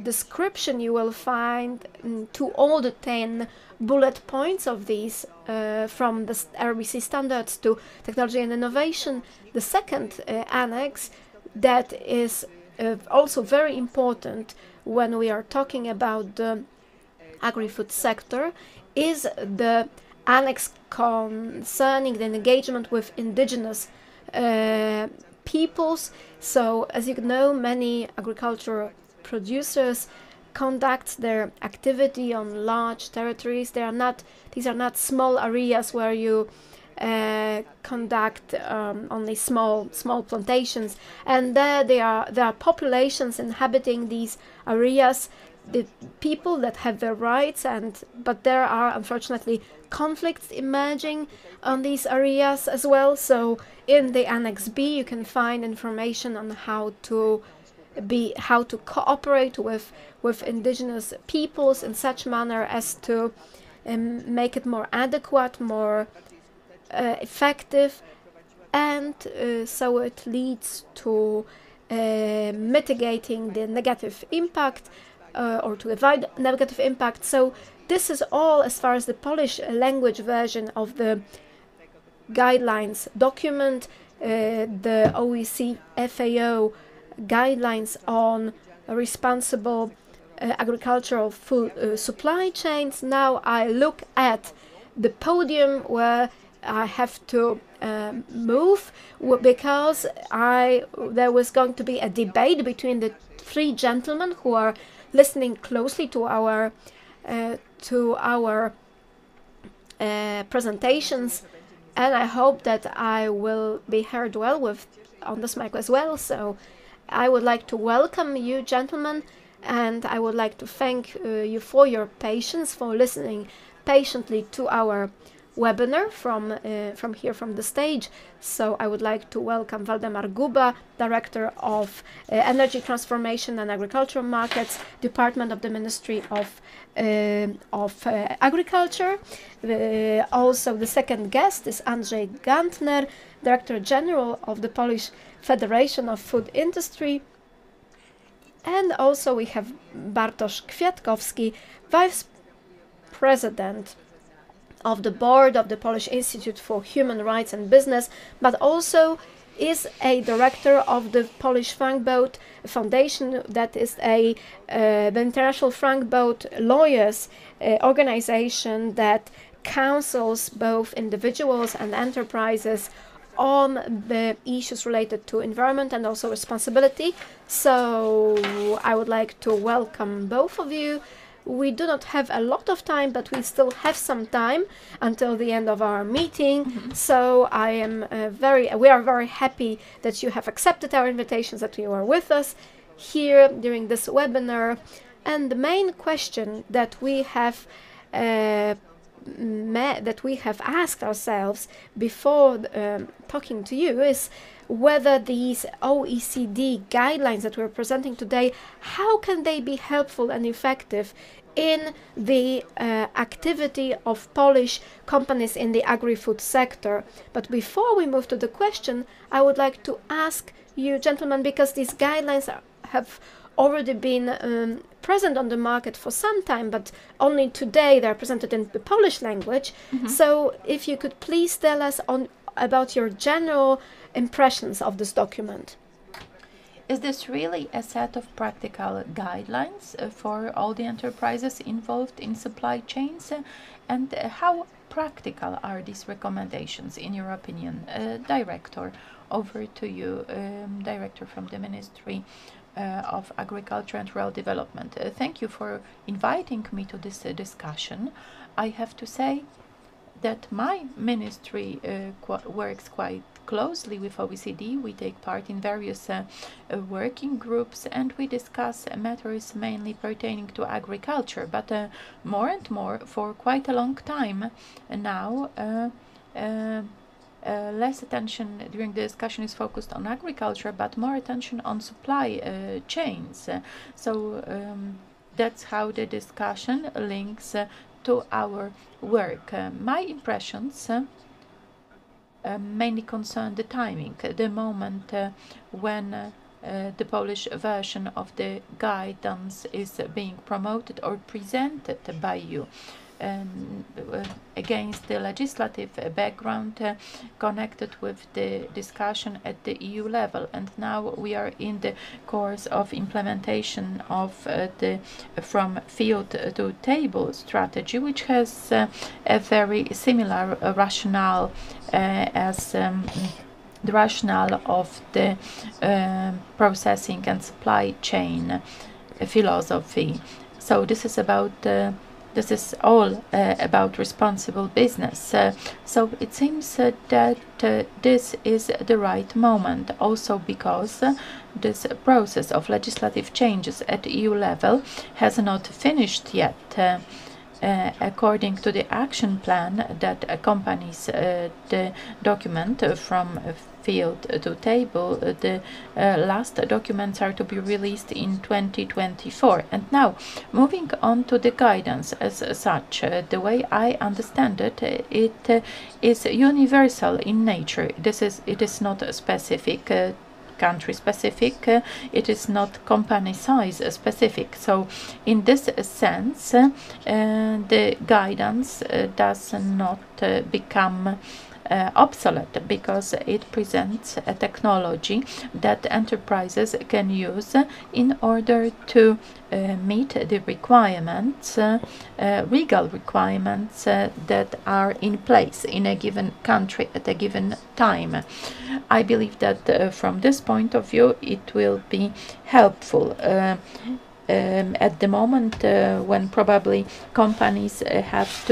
description you will find to all the 10 bullet points of these from the RBC standards to technology and innovation. The second annex that is also very important when we are talking about the agri-food sector is the annex concerning the engagement with indigenous peoples. So, as you know, many agricultural producers conduct their activity on large territories. These are not small areas where you conduct only small plantations, and there are populations inhabiting these areas, the people that have their rights, but there are unfortunately conflicts emerging on these areas as well. So in the Annex B you can find information on how to cooperate with indigenous peoples in such manner as to make it more adequate, more effective, and so it leads to mitigating the negative impact or to avoid negative impact. So this is all as far as the Polish language version of the guidelines document, the OECD-FAO guidelines on responsible agricultural food supply chains. Now I look at the podium where I have to move because there was going to be a debate between the three gentlemen who are listening closely to our presentations, and I hope that I will be heard well on this mic as well. So I would like to welcome you, gentlemen, and I would like to thank you for your patience, for listening patiently to our webinar from here from the stage. So I would like to welcome Waldemar Guba, Director of Energy Transformation and Agricultural Markets, Department of the Ministry of Agriculture. Also the second guest is Andrzej Gantner, Director General of the Polish Federation of Food Industry. And also we have Bartosz Kwiatkowski, Vice President of the board of the Polish Institute for Human Rights and Business, but also is a director of the Polish Frank-Boat Foundation, that is the International Frank-Boat Lawyers organization that counsels both individuals and enterprises on the issues related to environment and also responsibility. So I would like to welcome both of you. We do not have a lot of time, but we still have some time until the end of our meeting. So we are very happy that you have accepted our invitations, that you are with us here during this webinar. And the main question that we have asked ourselves before talking to you is whether these OECD guidelines that we're presenting today, how can they be helpful and effective in the activity of Polish companies in the agri-food sector. But before we move to the question, I would like to ask you, gentlemen, because these guidelines have already been present on the market for some time, but only today they're presented in the Polish language. So if you could please tell us about your general impressions of this document. Is this really a set of practical guidelines for all the enterprises involved in supply chains? And how practical are these recommendations, in your opinion? Director, over to you, Director from the Ministry of Agriculture and Rural Development. Thank you for inviting me to this discussion. I have to say that my ministry works quite closely with OECD. We take part in various working groups, and we discuss matters mainly pertaining to agriculture, but more and more for quite a long time now. Less attention during the discussion is focused on agriculture, but more attention on supply chains. So that's how the discussion links to our work. My impressions mainly concern the timing, the moment when the Polish version of the guidance is being promoted or presented by you. Against the legislative background connected with the discussion at the EU level, and now we are in the course of implementation of the from field to table strategy, which has a very similar rationale as the rationale of the processing and supply chain philosophy. So this is about this is all about responsible business. So it seems that this is the right moment, also because this process of legislative changes at EU level has not finished yet. According to the action plan that accompanies the document from field to table, the last documents are to be released in 2024. And now, moving on to the guidance as such, the way I understand it, it is universal in nature. It is not specific country specific, it is not company size specific. So in this sense, the guidance does not become obsolete, because it presents a technology that enterprises can use in order to meet the requirements, legal requirements that are in place in a given country at a given time. I believe that from this point of view it will be helpful. At the moment when probably companies have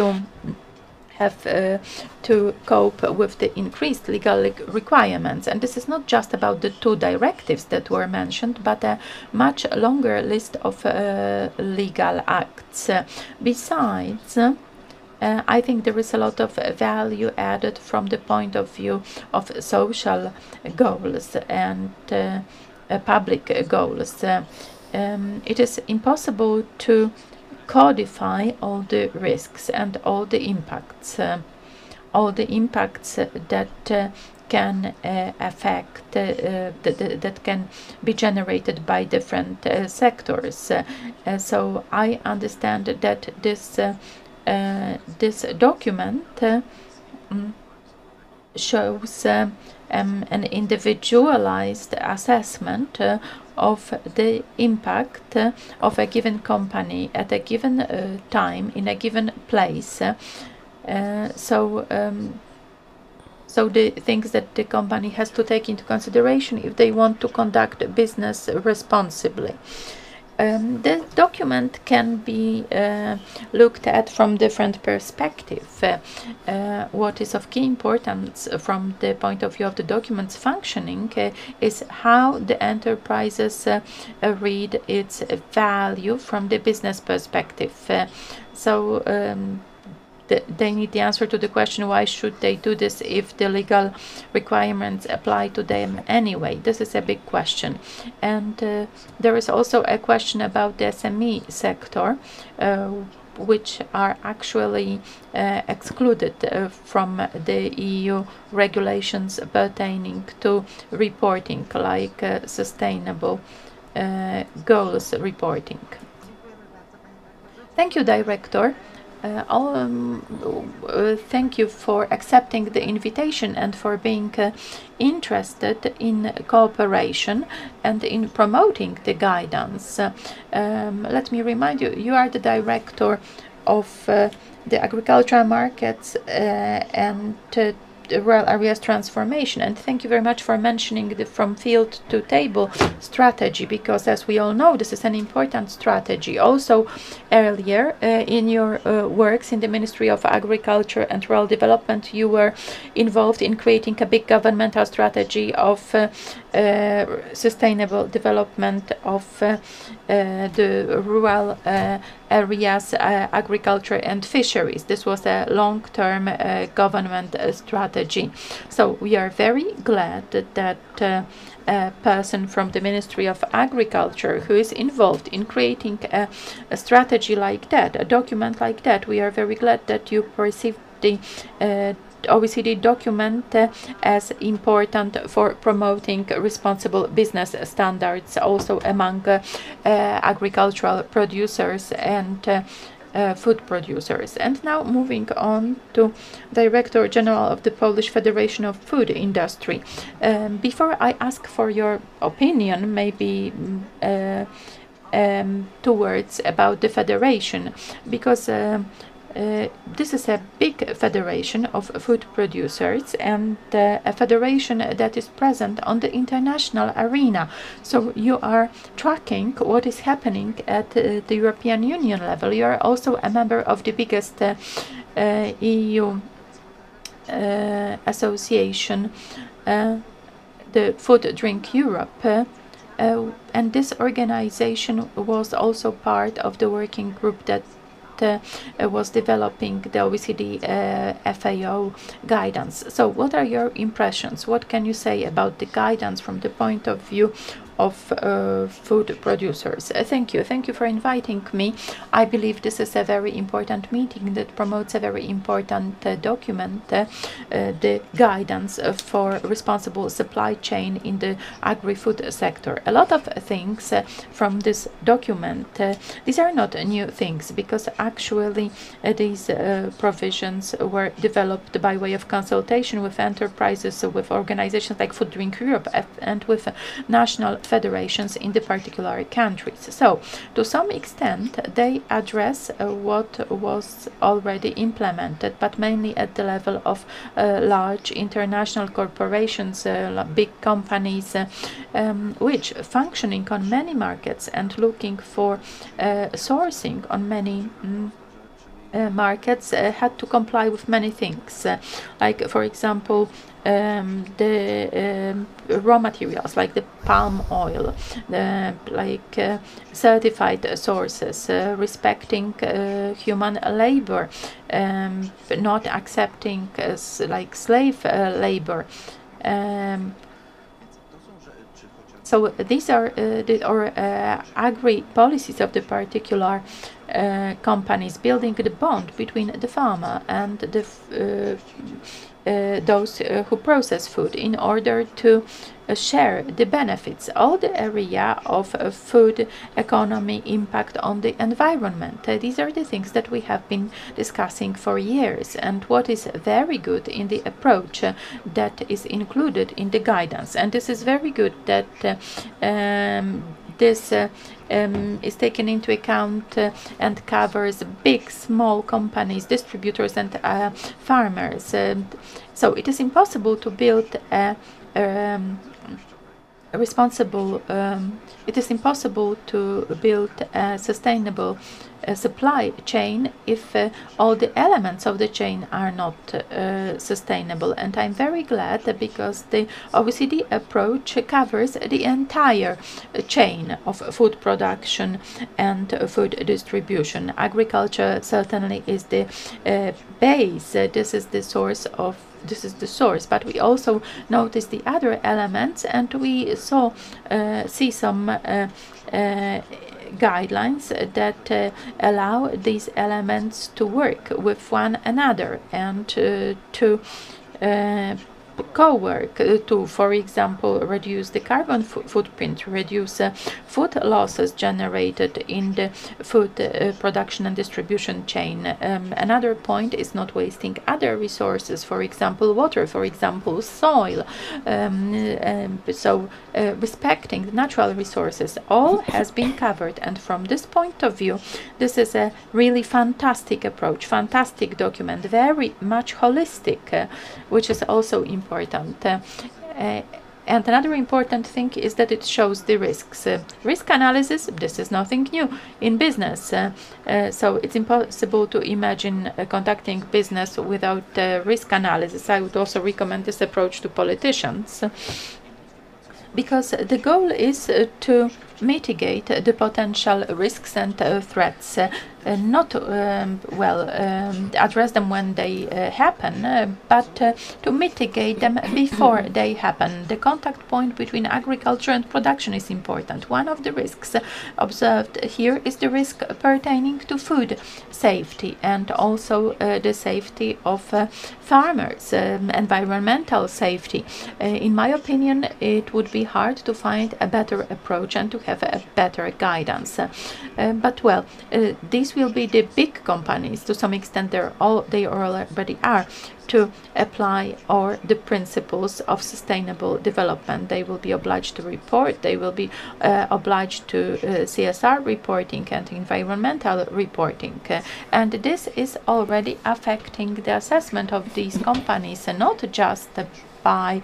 to cope with the increased legal requirements. And this is not just about the two directives that were mentioned, but a much longer list of legal acts. Besides, I think there is a lot of value added from the point of view of social goals and public goals. It is impossible to codify all the risks and all the impacts that can affect, that can be generated by different sectors. So I understand that this this document shows an individualized assessment of the impact of a given company at a given time in a given place. So the things that the company has to take into consideration if they want to conduct business responsibly. The document can be looked at from different perspectives. What is of key importance from the point of view of the document's functioning is how the enterprises read its value from the business perspective. They need the answer to the question, why should they do this if the legal requirements apply to them anyway? This is a big question. And there is also a question about the SME sector, which are actually excluded from the EU regulations pertaining to reporting, like sustainable goals reporting. Thank you, Director. Thank you for accepting the invitation and for being interested in cooperation and in promoting the guidance. Let me remind you, you are the Director of the Agricultural Markets and Rural Areas Transformation, and thank you very much for mentioning the from field to table strategy, because as we all know, this is an important strategy. Also earlier in your works in the Ministry of Agriculture and Rural Development, you were involved in creating a big governmental strategy of sustainable development of the rural areas, agriculture and fisheries. This was a long-term government strategy. So we are very glad that a person from the Ministry of Agriculture who is involved in creating a strategy like that, a document like that. We are very glad that you perceived the OECD document as important for promoting responsible business standards also among agricultural producers and food producers. And now moving on to Director General of the Polish Federation of Food Industry. Before I ask for your opinion, maybe 2 words about the federation, because this is a big federation of food producers and a federation that is present on the international arena. So you are tracking what is happening at the European Union level. You are also a member of the biggest EU association, the Food Drink Europe. And this organization was also part of the working group that was developing the OECD-FAO guidance. So what are your impressions? What can you say about the guidance from the point of view of food producers? Thank you. Thank you for inviting me. I believe this is a very important meeting that promotes a very important document, the guidance for responsible supply chain in the agri-food sector. A lot of things from this document, these are not new things, because actually these provisions were developed by way of consultation with enterprises, with organizations like Food Drink Europe and with national federations in the particular countries. So to some extent they address what was already implemented, but mainly at the level of large international corporations, big companies, which functioning on many markets and looking for sourcing on many markets had to comply with many things, like for example the raw materials like the palm oil, certified sources, respecting human labor, not accepting like slave labor. So these are agri policies of the particular companies, building the bond between the farmer and the those who process food in order to share the benefits. All the area of food economy impact on the environment. These are the things that we have been discussing for years, and what is very good in the approach that is included in the guidance. And this is very good that this is taken into account and covers big, small companies, distributors and farmers. So it is impossible to build a sustainable supply chain if all the elements of the chain are not sustainable. And I'm very glad because the OECD approach covers the entire chain of food production and food distribution. Agriculture certainly is the base. This is the source, but we also notice the other elements, and we see some guidelines that allow these elements to work with one another and to co-work to, for example, reduce the carbon footprint, reduce food losses generated in the food production and distribution chain. Another point is not wasting other resources, for example, water, for example, soil. So respecting the natural resources all has been covered, and from this point of view, this is a really fantastic approach, fantastic document, very much holistic, which is also important. And another important thing is that it shows the risks. Risk analysis, this is nothing new in business. So it's impossible to imagine conducting business without risk analysis. I would also recommend this approach to politicians, because the goal is to mitigate the potential risks and threats, not address them when they happen, but to mitigate them before they happen. The contact point between agriculture and production is important. One of the risks observed here is the risk pertaining to food safety and also the safety of farmers, environmental safety. In my opinion, it would be hard to find a better approach and to have a better guidance. But well, these will be the big companies. To some extent, they already are, to apply all the principles of sustainable development. They will be obliged to report. They will be obliged to CSR reporting and environmental reporting. And this is already affecting the assessment of these companies, and not just by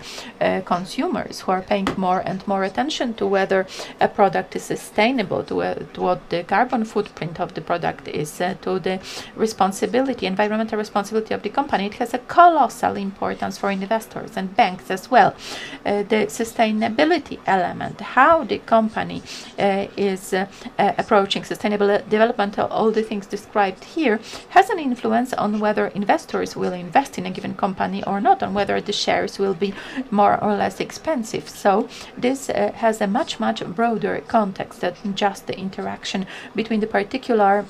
consumers who are paying more and more attention to whether a product is sustainable, to what the carbon footprint of the product is, to the responsibility, environmental responsibility of the company. It has a colossal importance for investors and banks as well. The sustainability element, how the company is approaching sustainable development, all the things described here, has an influence on whether investors will invest in a given company or not, on whether the shares will be more or less expensive. So this has a much broader context than just the interaction between the particular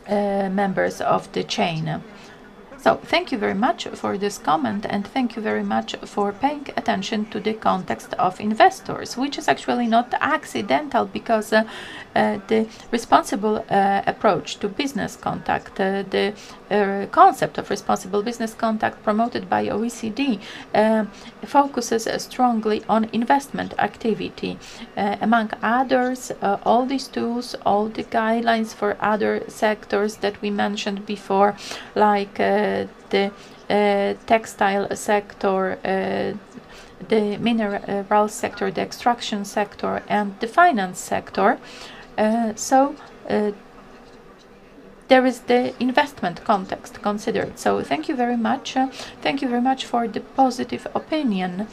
members of the chain. So thank you very much for this comment, and thank you very much for paying attention to the context of investors, which is actually not accidental, because the responsible approach to business contact, the concept of responsible business contact promoted by OECD focuses strongly on investment activity. Among others, all these tools, all the guidelines for other sectors that we mentioned before, like the textile sector, the mineral sector, the extraction sector, and the finance sector. There is the investment context considered. So thank you very much. Thank you very much for the positive opinion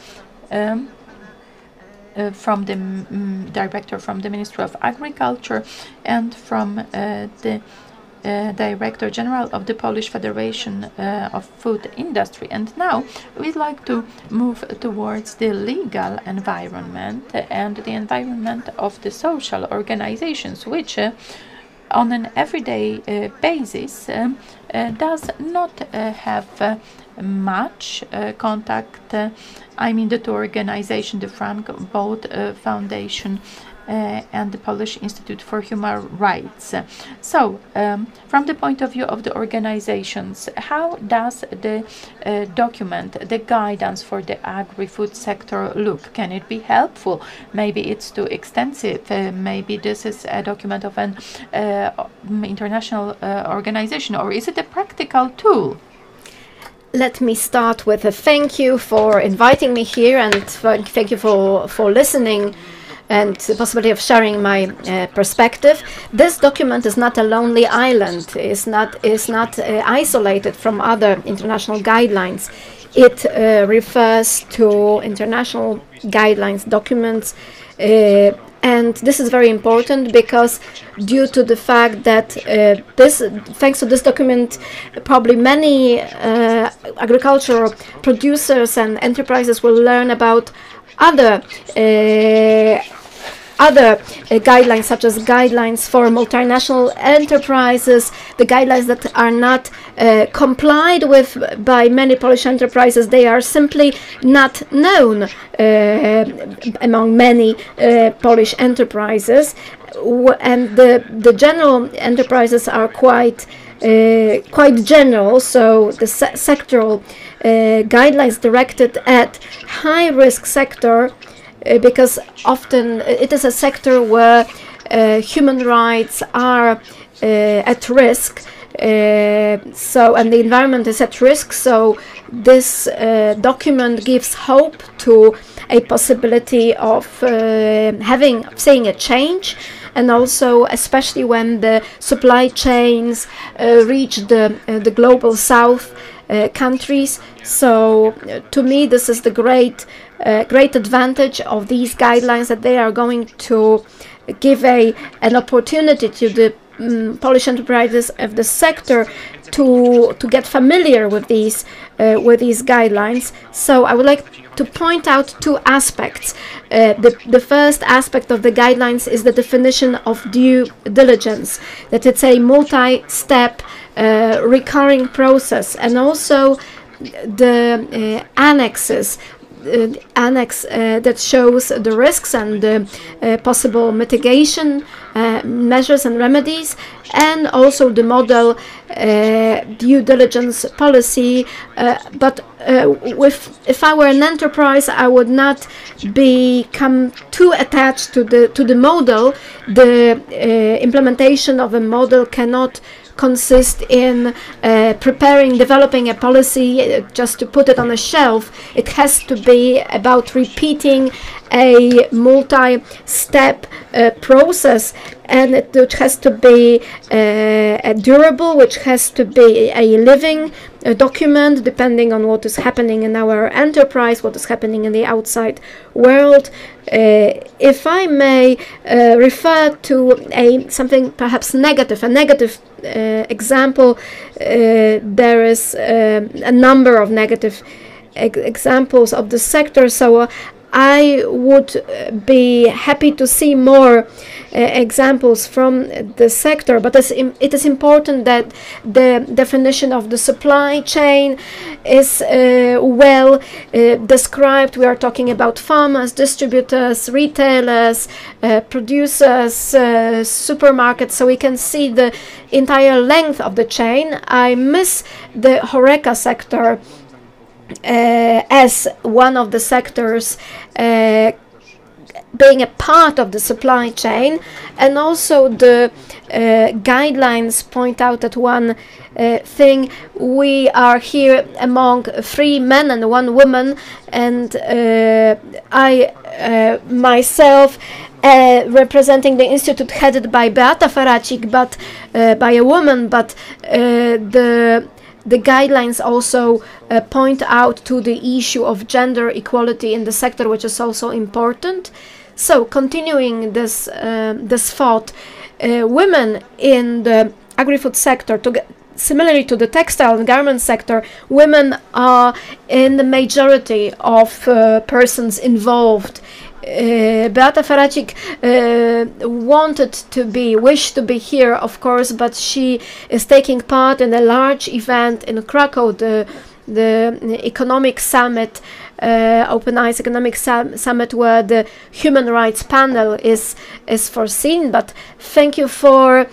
from the director from the Ministry of Agriculture and from the Director General of the Polish Federation of Food Industry. And now we'd like to move towards the legal environment and the environment of the social organizations, which on an everyday basis does not have much contact. I mean the two organizations, the Frank Bolt Foundation and the Polish Institute for Human Rights. So, from the point of view of the organizations, how does the document, the guidance for the agri-food sector look? Can it be helpful? Maybe it's too extensive. Maybe this is a document of an international organization, or is it a practical tool? Let me start with a thank you for inviting me here, and thank you for listening and the possibility of sharing my perspective. This document is not a lonely island. It's not isolated from other international guidelines. It refers to international guidelines, documents, and this is very important because due to the fact that thanks to this document, probably many agricultural producers and enterprises will learn about other guidelines, such as guidelines for multinational enterprises, the guidelines that are not complied with by many Polish enterprises. They are simply not known among many Polish enterprises, and the general enterprises are quite general, so the sectoral guidelines directed at high-risk sector, because often it is a sector where human rights are at risk, and the environment is at risk. So this document gives hope to a possibility of seeing a change, and also especially when the supply chains reach the global south countries. So to me, this is the great advantage of these guidelines, that they are going to give an opportunity to the Polish enterprises of the sector to get familiar with these guidelines. So I would like to point out two aspects. The first aspect of the guidelines is the definition of due diligence, that it's a multi-step recurring process, and also the annexes. Annex that shows the risks and the possible mitigation measures and remedies, and also the model due diligence policy. But if I were an enterprise, I would not become too attached to the model. The implementation of a model cannot consist in developing a policy just to put it on a shelf. It has to be about repeating a multi-step process, and it has to be durable, which has to be a living document, depending on what is happening in our enterprise, what is happening in the outside world. If I may refer to something perhaps negative, a negative example, there is a number of negative examples of the sector, so I would be happy to see more examples from the sector, but it is important that the definition of the supply chain is well described. We are talking about farmers, distributors, retailers, producers, supermarkets, so we can see the entire length of the chain. I miss the HoReCa sector as one of the sectors being a part of the supply chain, and also the guidelines point out that one thing: we are here among 3 men and 1 woman, and I myself representing the institute headed by Beata Ferracik, but by a woman, but the guidelines also point out to the issue of gender equality in the sector, which is also important. So, continuing this thought, women in the agri-food sector, similarly to the textile and garment sector, women are in the majority of persons involved. Beata Ferracik wished to be here, of course, but she is taking part in a large event in Krakow, the the economic summit, Open Eyes Economic Summit, where the human rights panel is foreseen. But thank you for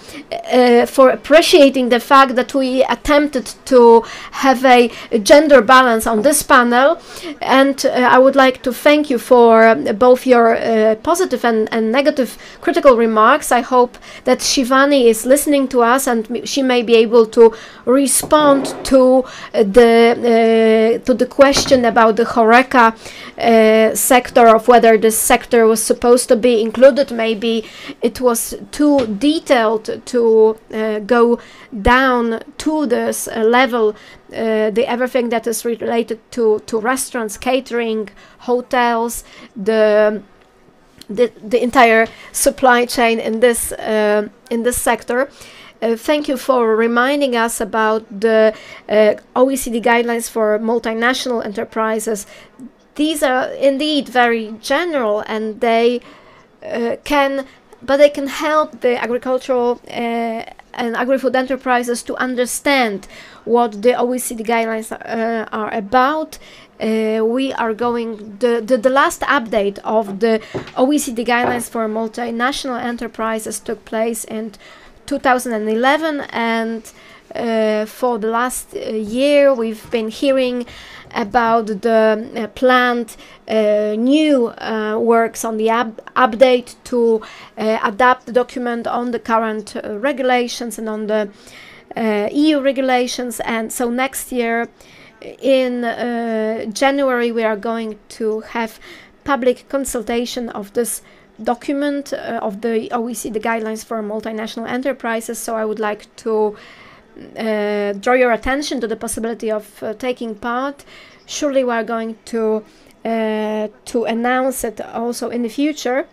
appreciating the fact that we attempted to have a gender balance on this panel, and I would like to thank you for both your positive and negative critical remarks. I hope that Shivani is listening to us, and she may be able to respond to the question about the HoReCa sector, of whether this sector was supposed to be included. Maybe it was too detailed to go down to this level, the everything that is related to restaurants, catering, hotels, the entire supply chain in this sector. Thank you for reminding us about the OECD guidelines for multinational enterprises. These are indeed very general, and they can help the agricultural and agri-food enterprises to understand what the OECD guidelines are about. We are going, the last update of the OECD guidelines for multinational enterprises took place in 2011, and for the last year we've been hearing about the planned new works on the update to adapt the document on the current regulations and on the EU regulations. And so next year in January we are going to have public consultation of this document of the OECD guidelines for multinational enterprises. So I would like to draw your attention to the possibility of taking part. Surely we are going to announce it also in the future.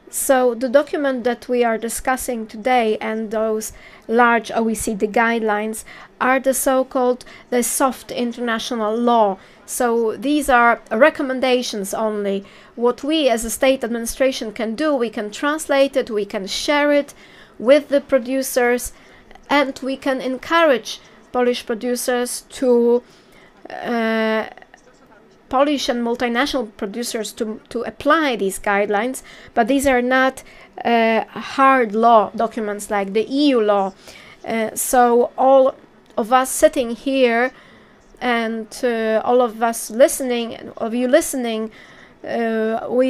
So the document that we are discussing today and those large OECD guidelines are the so-called the soft international law. So these are recommendations only. What we as a state administration can do, we can translate it, we can share it with the producers, and we can encourage Polish producers to Polish and multinational producers to apply these guidelines, but these are not hard law documents like the EU law. So all of us sitting here and all of us listening, we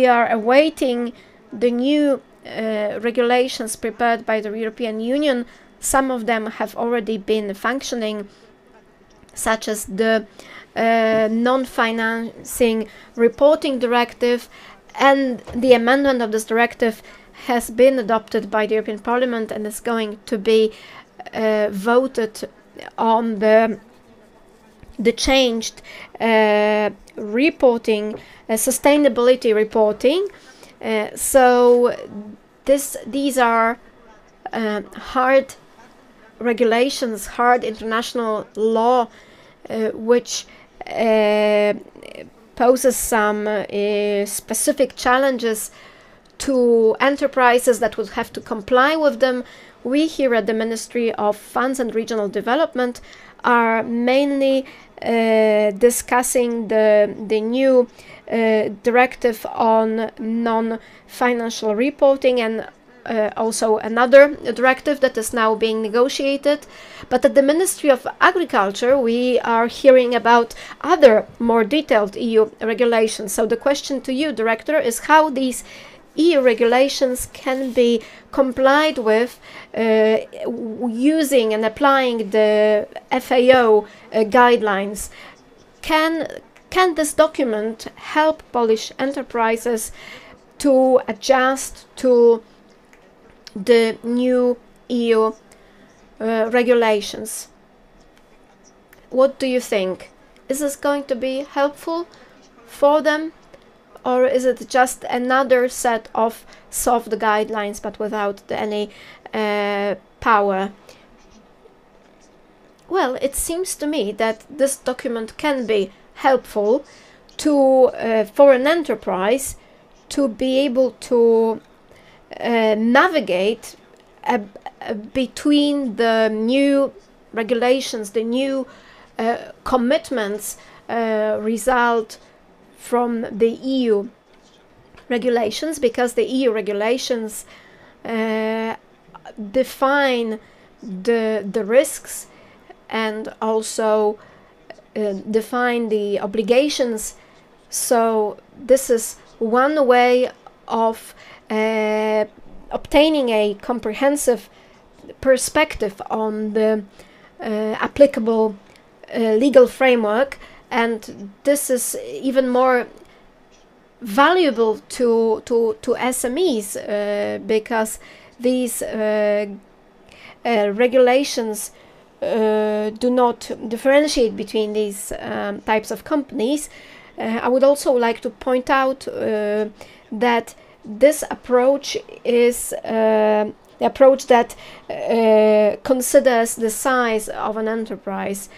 are awaiting the new regulations prepared by the European Union. Some of them have already been functioning, such as the non-financing reporting directive, and the amendment of this directive has been adopted by the European Parliament and is going to be voted on the changed reporting, sustainability reporting. So these are hard regulations, hard international law, which poses some specific challenges to enterprises that would have to comply with them. We here at the Ministry of Funds and Regional Development are mainly discussing the new directive on non-financial reporting, and also another directive that is now being negotiated. But at the Ministry of Agriculture we are hearing about other more detailed EU regulations. So the question to you, Director, is how these EU regulations can be complied with using and applying the FAO guidelines. Can this document help Polish enterprises to adjust to the new EU regulations? What do you think? Is this going to be helpful for them, or is it just another set of soft guidelines but without any power? Well, it seems to me that this document can be helpful to for an enterprise to be able to navigate between the new regulations, the new commitments result from the EU regulations, because the EU regulations define the risks and also define the obligations. So this is one way of obtaining a comprehensive perspective on the applicable legal framework, and this is even more valuable to SMEs because these regulations do not differentiate between these types of companies. I would also like to point out that this approach is the approach that considers the size of an enterprise.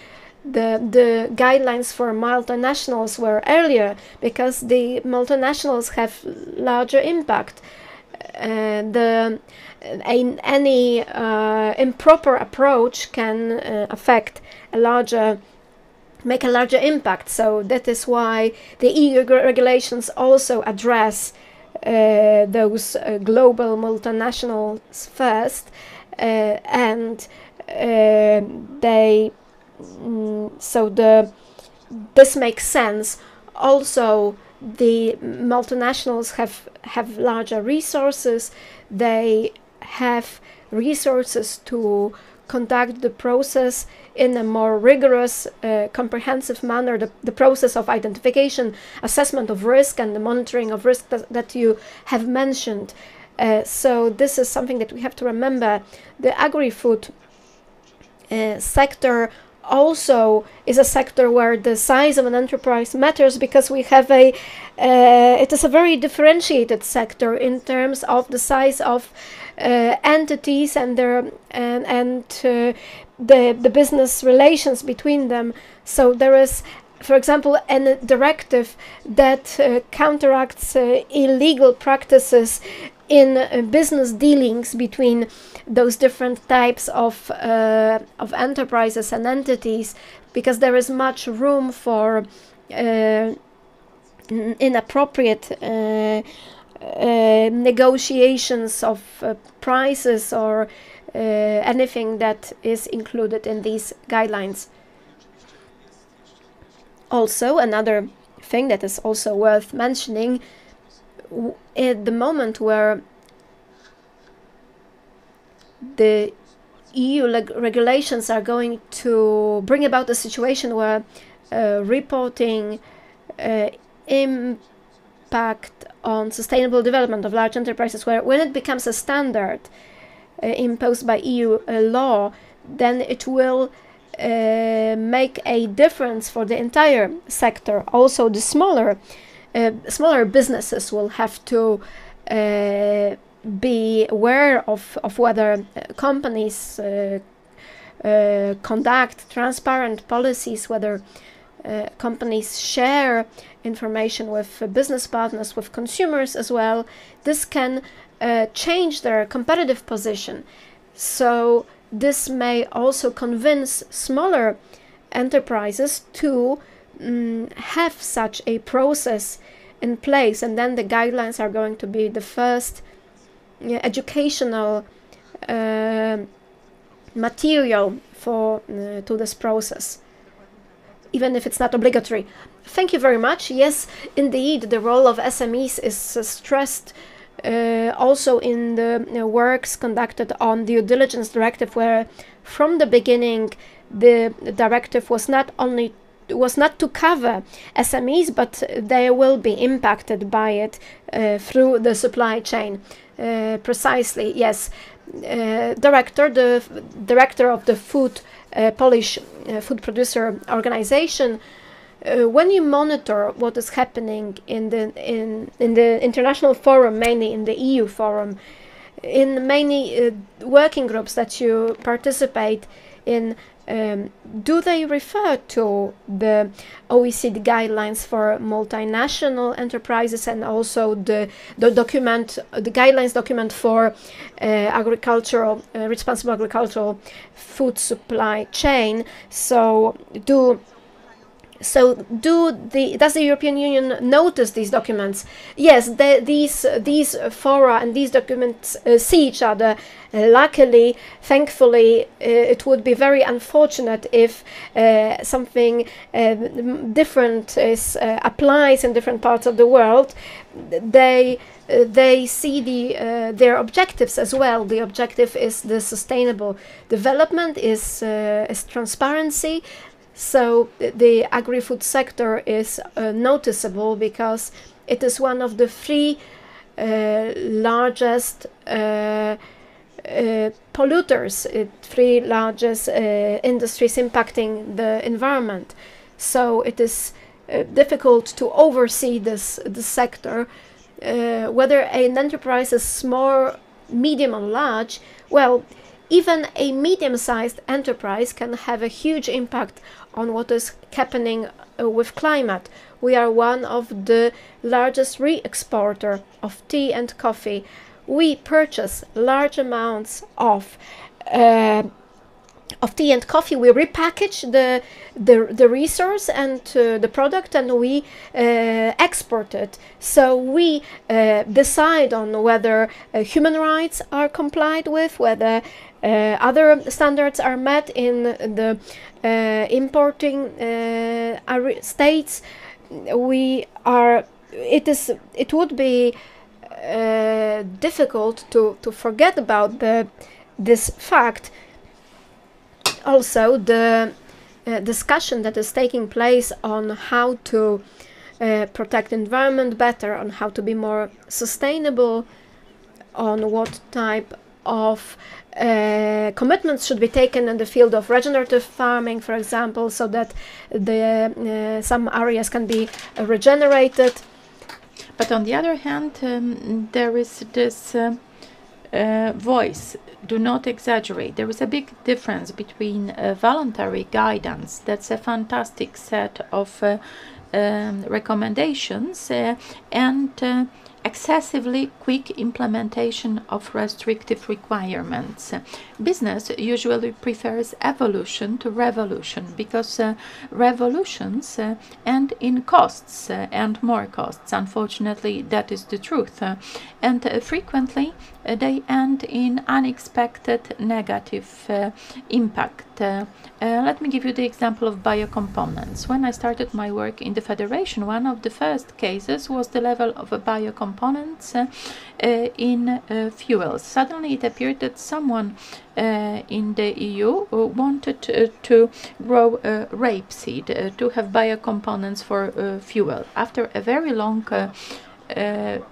The guidelines for multinationals were earlier because the multinationals have larger impact. Any improper approach can make a larger impact. So that is why the EU regulations also address those global multinationals first, and this makes sense. Also, the multinationals have larger resources. They have resources to conduct the process in a more rigorous, comprehensive manner, the process of identification, assessment of risk, and the monitoring of risk that you have mentioned. So this is something that we have to remember. The agri-food sector also is a sector where the size of an enterprise matters, because we have it is a very differentiated sector in terms of the size of entities and their the business relations between them. So there is, for example, a directive that counteracts illegal practices in business dealings between those different types of enterprises and entities, because there is much room for inappropriate negotiations of prices or anything that is included in these guidelines. Also, another thing that is also worth mentioning, at the moment where the EU regulations are going to bring about a situation where reporting impact on sustainable development of large enterprises, where when it becomes a standard imposed by EU law, then it will make a difference for the entire sector. Also, the smaller businesses will have to be aware of whether companies conduct transparent policies, whether companies share information with business partners, with consumers as well. This can change their competitive position. So this may also convince smaller enterprises to have such a process in place, and then the guidelines are going to be the first educational material for to this process, even if it's not obligatory. Thank you very much. Yes, indeed, the role of SMEs is stressed also in the works conducted on the due diligence directive, where from the beginning the directive was not to cover SMEs, but they will be impacted by it through the supply chain. Precisely, yes. The director of the Polish food producer organization, when you monitor what is happening in the international forum, mainly in the EU forum, in many working groups that you participate, do they refer to the OECD guidelines for multinational enterprises and also the guidelines document for responsible agricultural food supply chain? Does the European Union notice these documents? Yes, these fora and these documents see each other. Luckily, thankfully, it would be very unfortunate if something different applies in different parts of the world. They see their objectives as well. The objective is the sustainable development, is transparency. So the agri-food sector is noticeable because it is one of the three largest polluters, three largest industries impacting the environment. So it is difficult to oversee the sector. Whether an enterprise is small, medium or large, well, even a medium-sized enterprise can have a huge impact on what is happening with climate. We are one of the largest re-exporter of tea and coffee. We purchase large amounts of tea and coffee. We repackage the resource and the product, and we export it. So we decide on whether human rights are complied with, whether other standards are met in the importing states. It would be difficult to forget about this fact. Also, the discussion that is taking place on how to protect environment better, on how to be more sustainable, on what type of commitments should be taken in the field of regenerative farming, for example, so that some areas can be regenerated. But on the other hand, there is this voice, do not exaggerate. There is a big difference between voluntary guidance, that's a fantastic set of recommendations, and excessively quick implementation of restrictive requirements. Business usually prefers evolution to revolution because revolutions end in costs and more costs. Unfortunately, that is the truth. And frequently they end in unexpected negative impact. Let me give you the example of biocomponents. When I started my work in the Federation, one of the first cases was the level of biocomponents in fuels. Suddenly it appeared that someone in the EU wanted to grow rapeseed to have biocomponents for fuel. After a very long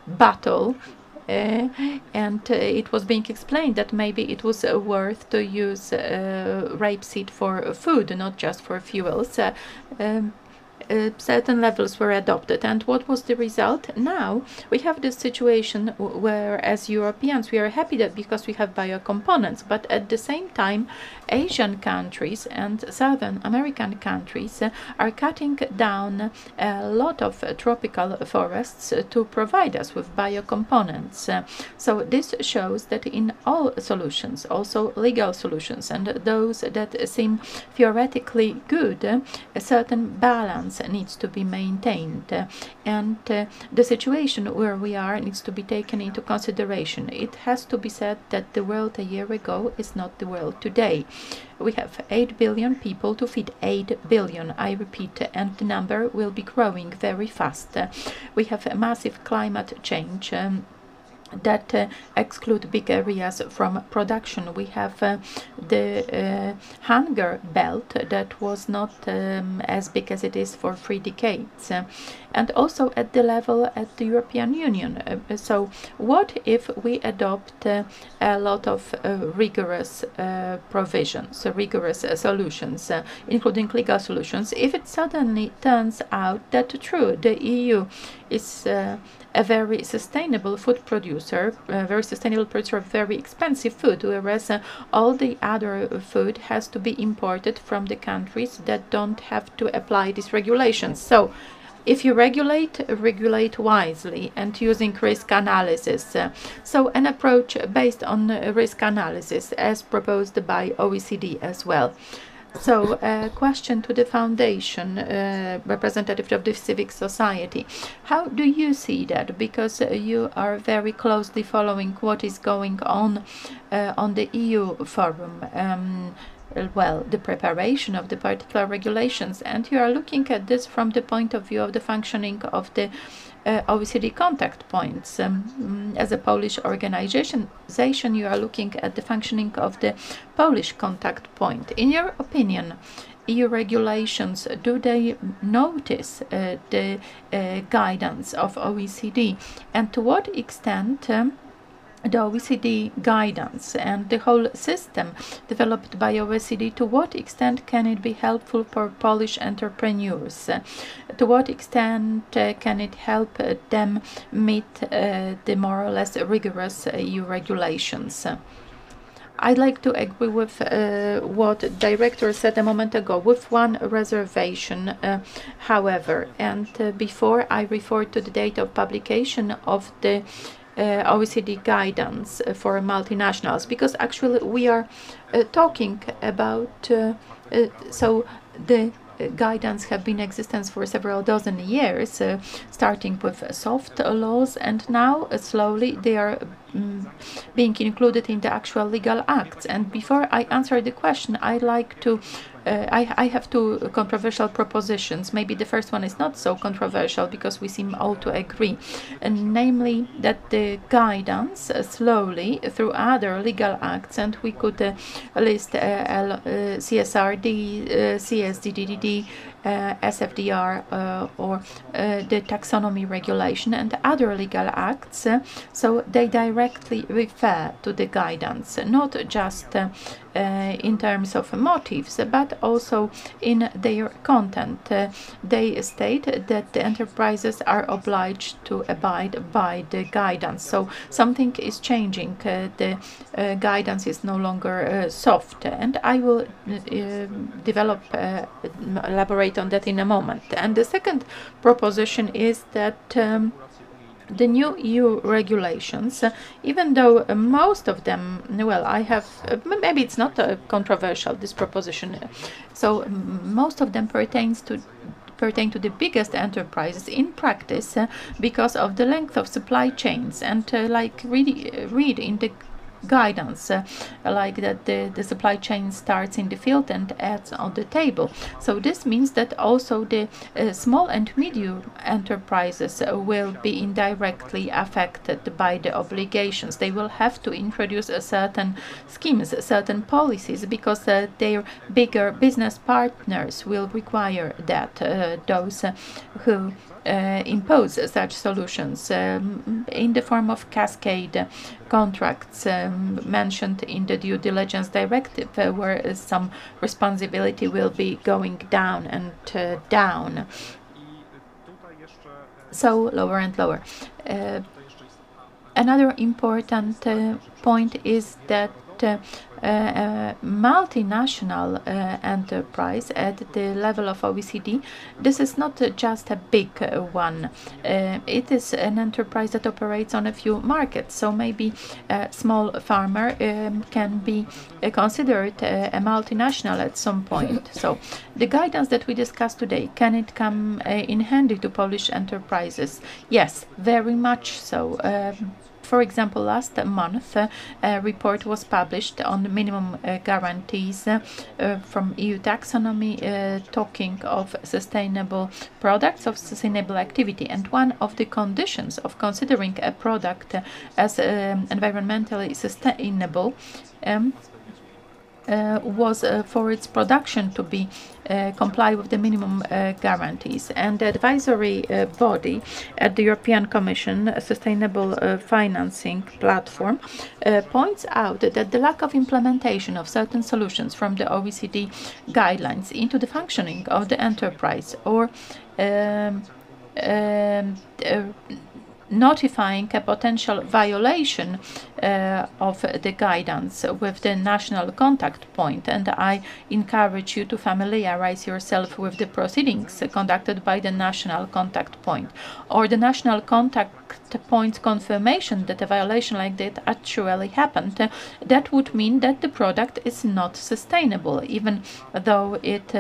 battle, and it was being explained that maybe it was worth to use rapeseed for food, not just for fuels. Certain levels were adopted, and what was the result? Now we have this situation where, as Europeans, we are happy that because we have biocomponents, but at the same time Asian countries and Southern American countries are cutting down a lot of tropical forests to provide us with biocomponents. So this shows that in all solutions, also legal solutions and those that seem theoretically good, a certain balance needs to be maintained, and the situation where we are needs to be taken into consideration. It has to be said that the world a year ago is not the world today. We have 8 billion people to feed 8 billion, I repeat, and the number will be growing very fast. We have a massive climate change that exclude big areas from production. We have the hunger belt that was not as big as it is for 3 decades. and also at the level at the European Union. So what if we adopt a lot of rigorous provisions, rigorous solutions, including legal solutions, if it suddenly turns out that true, the EU is a very sustainable food producer, a very sustainable producer of very expensive food, whereas all the other food has to be imported from the countries that don't have to apply these regulations. So if you regulate wisely and using risk analysis. So an approach based on risk analysis as proposed by OECD as well. So a question to the foundation, representative of the civic society. How do you see that? Because you are very closely following what is going on the EU forum. Well, the preparation of the particular regulations, and you are looking at this from the point of view of the functioning of the OECD contact points. As a Polish organization, you are looking at the functioning of the Polish contact point. In your opinion, EU regulations, do they notice the guidance of OECD, and to what extent the OECD guidance and the whole system developed by OECD, to what extent can it be helpful for Polish entrepreneurs? To what extent can it help them meet the more or less rigorous EU regulations? I'd like to agree with what the director said a moment ago, with one reservation, however, and before I refer to the date of publication of the OECD guidance for multinationals, because actually we are talking about so the guidance have been in existence for several dozen years, starting with soft laws, and now slowly they are being included in the actual legal acts. And before I answer the question, I'd like to I have two controversial propositions. Maybe the first one is not so controversial because we seem all to agree, and namely that the guidance slowly through other legal acts, and we could list CSRD, CSDDD, SFDR, or the taxonomy regulation and other legal acts, so they directly refer to the guidance, not just in terms of motives, but also in their content. They state that the enterprises are obliged to abide by the guidance. So something is changing. The guidance is no longer soft, and I will elaborate on that in a moment. And the second proposition is that the new EU regulations, even though most of them, well, I have, maybe it's not controversial, this proposition, so most of them pertain to the biggest enterprises in practice because of the length of supply chains, and like read in the guidance, like that the supply chain starts in the field and ends on the table. So this means that also the small and medium enterprises will be indirectly affected by the obligations. They will have to introduce certain schemes, certain policies, because their bigger business partners will require that, those who impose such solutions in the form of cascade contracts mentioned in the due diligence directive, where some responsibility will be going down and down, so lower and lower. Another important point is that multinational enterprise at the level of OECD, this is not just a big one. It is an enterprise that operates on a few markets. So maybe a small farmer can be considered a multinational at some point. So the guidance that we discussed today, can it come in handy to Polish enterprises? Yes, very much so. For example, last month a report was published on the minimum guarantees from EU taxonomy, talking of sustainable products, of sustainable activity. And one of the conditions of considering a product as environmentally sustainable was for its production to be comply with the minimum guarantees. And the advisory body at the European Commission Sustainable Financing Platform points out that the lack of implementation of certain solutions from the OECD guidelines into the functioning of the enterprise, or notifying a potential violation of the guidance with the national contact point. And I encourage you to familiarize yourself with the proceedings conducted by the national contact point, or the national contact point confirmation that a violation like that actually happened. That would mean that the product is not sustainable, even though it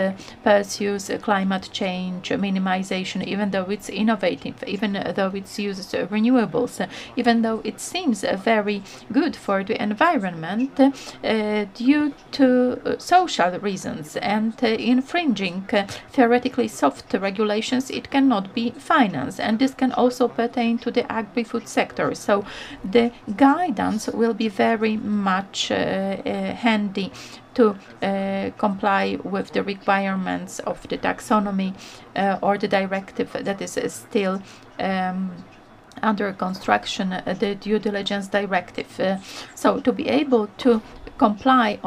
pursues climate change minimization, even though it's innovative, even though it uses renewables, even though it seems very good for the environment, due to social reasons and infringing theoretically soft regulations, it cannot be financed. And this can also pertain to the agri-food sector. So the guidance will be very much handy to comply with the requirements of the taxonomy or the directive that is still under construction, the due diligence directive. So to be able to comply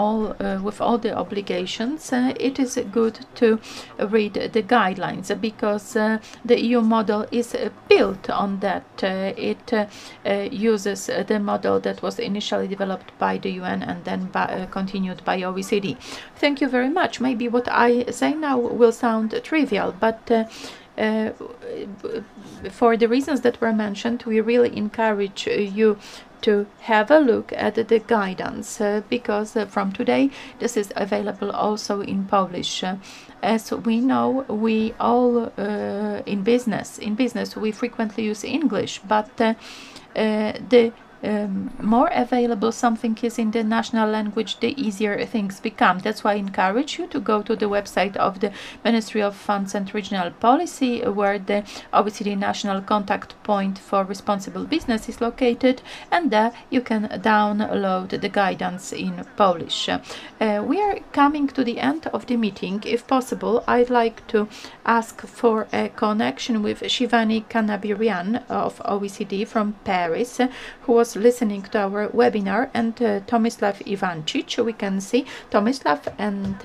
with all the obligations, it is good to read the guidelines, because the EU model is built on that. It uses the model that was initially developed by the UN and then continued by OECD. Thank you very much. Maybe what I say now will sound trivial, but for the reasons that were mentioned, we really encourage you to have a look at the guidance, because from today this is available also in Polish. As we know, we all in business we frequently use English, but the more available something is in the national language, the easier things become. That's why I encourage you to go to the website of the Ministry of Funds and Regional Policy, where the OECD National Contact Point for Responsible Business is located, and there you can download the guidance in Polish. We are coming to the end of the meeting. If possible, I'd like to ask for a connection with Shivani Kannabhiran of OECD from Paris, who was listening to our webinar, and Tomislav Ivancic. We can see Tomislav and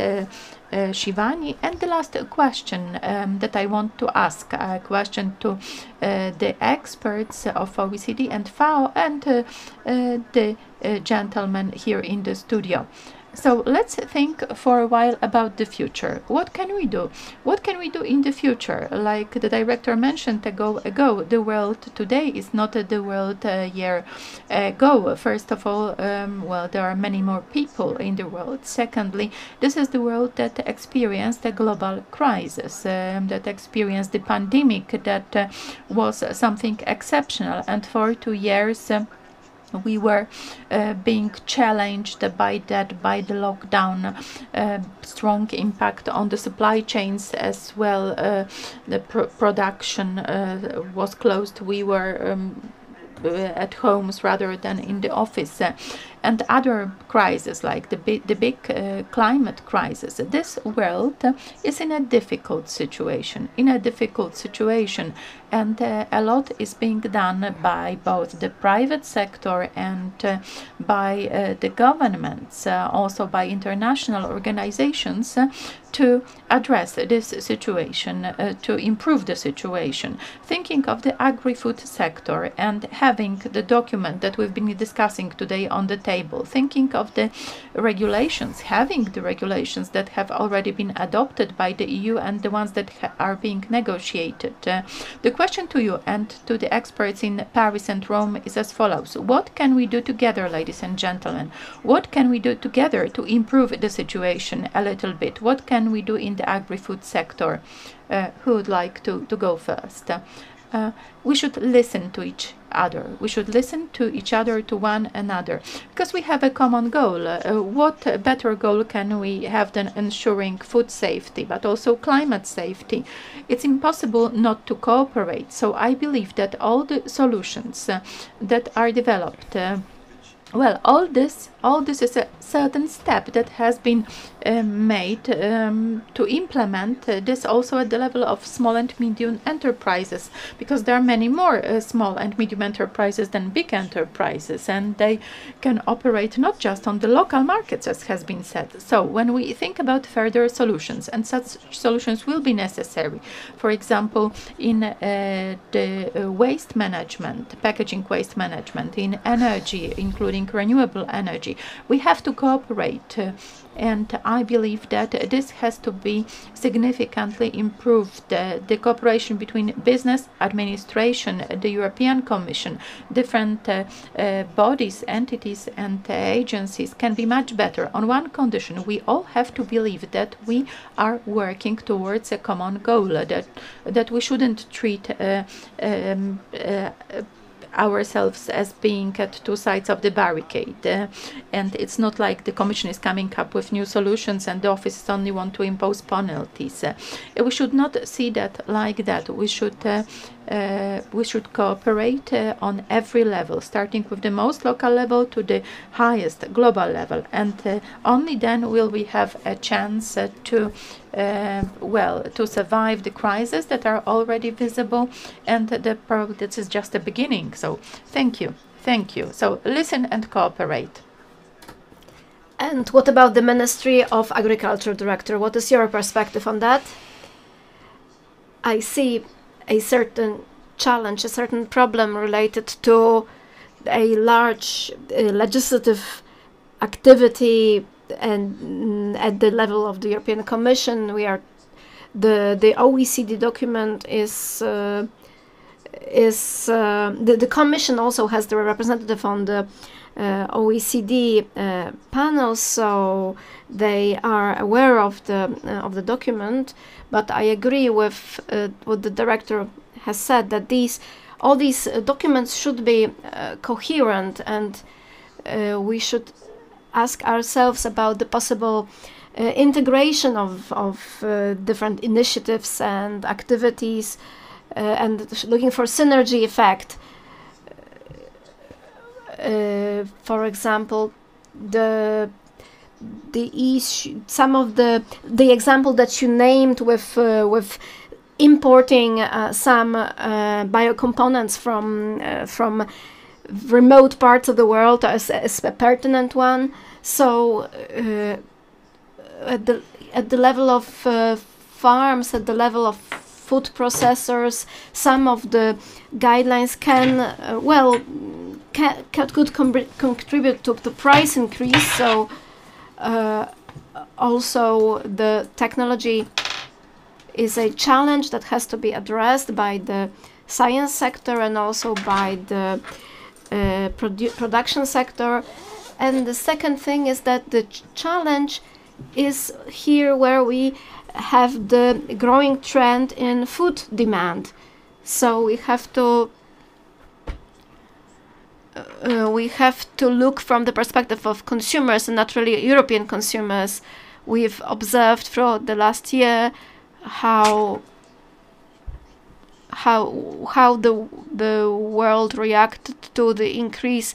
Shivani. And the last question that I want to ask, a question to the experts of OECD and FAO and the gentleman here in the studio. So let's think for a while about the future. What can we do? What can we do in the future? Like the director mentioned ago, the world today is not the world a year ago. First of all, well, there are many more people in the world. Secondly, this is the world that experienced a global crisis, that experienced the pandemic, that was something exceptional. And for 2 years, we were being challenged by that, by the lockdown, strong impact on the supply chains as well. The production was closed. We were at homes rather than in the office. And other crises like the big climate crisis. This world is in a difficult situation, and a lot is being done by both the private sector and by the governments, also by international organizations, to address this situation, to improve the situation. Thinking of the agri-food sector and having the document that we've been discussing today on the table, thinking of the regulations, having the regulations that have already been adopted by the EU and the ones that are being negotiated. The question to you and to the experts in Paris and Rome is as follows. What can we do together, ladies and gentlemen? What can we do together to improve the situation a little bit? What can we do in the agri-food sector? Who would like to go first? We should listen to each other. We should listen to each other, to one another, because we have a common goal. What better goal can we have than ensuring food safety, but also climate safety? It's impossible not to cooperate. So I believe that all the solutions that are developed, well, all this all this is a certain step that has been made to implement this also at the level of small and medium enterprises, because there are many more small and medium enterprises than big enterprises, and they can operate not just on the local markets, as has been said. So when we think about further solutions, and such solutions will be necessary, for example, in the waste management, packaging waste management, in energy, including renewable energy, we have to cooperate. And I believe that this has to be significantly improved. The cooperation between business, administration, the European Commission, different bodies, entities and agencies can be much better on one condition. We all have to believe that we are working towards a common goal, that we shouldn't treat ourselves as being at two sides of the barricade, and it's not like the Commission is coming up with new solutions and the offices only want to impose penalties. We should not see that like that. We should cooperate on every level, starting with the most local level to the highest global level, and only then will we have a chance to survive the crises that are already visible, and probably this is just the beginning. So thank you. So listen and cooperate. And what about the Ministry of Agriculture Director? What is your perspective on that? I see a certain challenge, a certain problem related to a large legislative activity, and at the level of the European Commission, the OECD document is the Commission also has the representative on the OECD panel, so they are aware of the document. But I agree with what the director has said, that all these documents should be coherent, and we should ask ourselves about the possible integration of different initiatives and activities, and looking for synergy effect. For example, the issue, some of the example that you named with importing some biocomponents from remote parts of the world as a pertinent one. So at the level of farms, at the level of food processors, some of the guidelines could contribute to the price increase. So also the technology is a challenge that has to be addressed by the science sector and also by the production sector. And the second thing is that the challenge is here where we have the growing trend in food demand. So we have to look from the perspective of consumers, and naturally European consumers. We've observed throughout the last year how the world reacted to the increase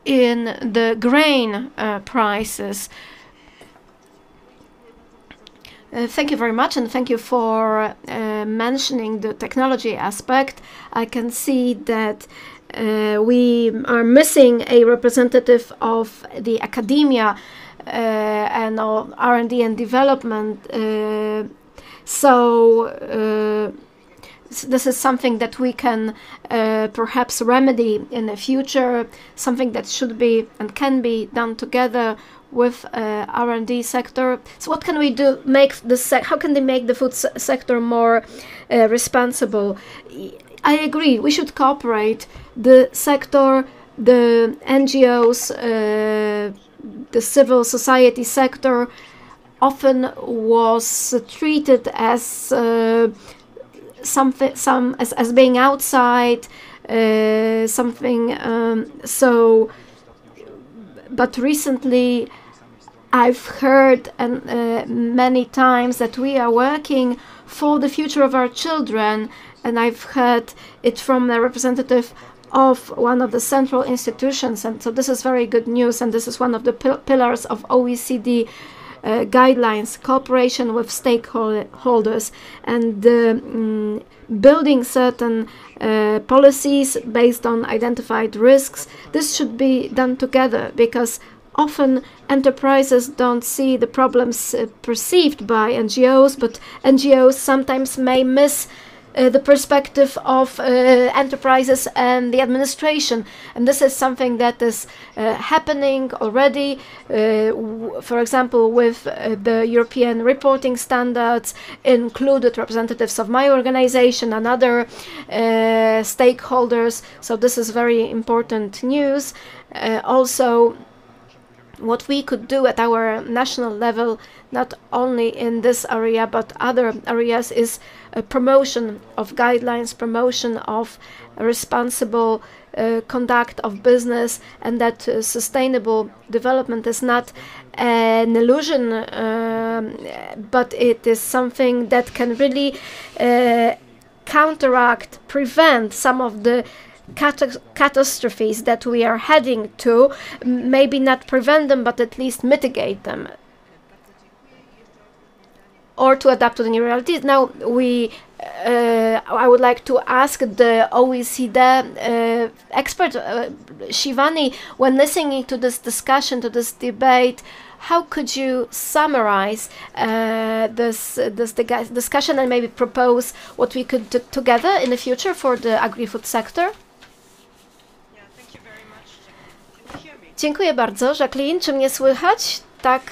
in the grain prices. Thank you very much, and thank you for mentioning the technology aspect. I can see that we are missing a representative of the academia and of R&D and development. So this is something that we can perhaps remedy in the future, something that should be and can be done together with R&D sector. So what can we do? How can they make the food sector more responsible? I agree. We should cooperate. The sector, the NGOs, the civil society sector, often was treated as as being outside something. But recently I've heard many times that we are working for the future of our children, and I've heard it from the representative of one of the central institutions, and so this is very good news, and this is one of the pillars of OECD guidelines: cooperation with stakeholders, and building certain policies based on identified risks. This should be done together, because often enterprises don't see the problems perceived by NGOs, but NGOs sometimes may miss the perspective of enterprises and the administration, and this is something that is happening already. For example, with the European reporting standards, included representatives of my organization and other stakeholders. So this is very important news. Also, what we could do at our national level, not only in this area but other areas, is a promotion of guidelines, promotion of responsible conduct of business, and that sustainable development is not an illusion, but it is something that can really counteract, prevent some of the catastrophes that we are heading to, maybe not prevent them, but at least mitigate them, or to adapt to the new realities. Now, I would like to ask the OECD expert, Shivani, when listening to this discussion, to this debate, how could you summarize this discussion and maybe propose what we could do together in the future for the agri-food sector? Dziękuję bardzo. Jacqueline, czy mnie słychać? Tak.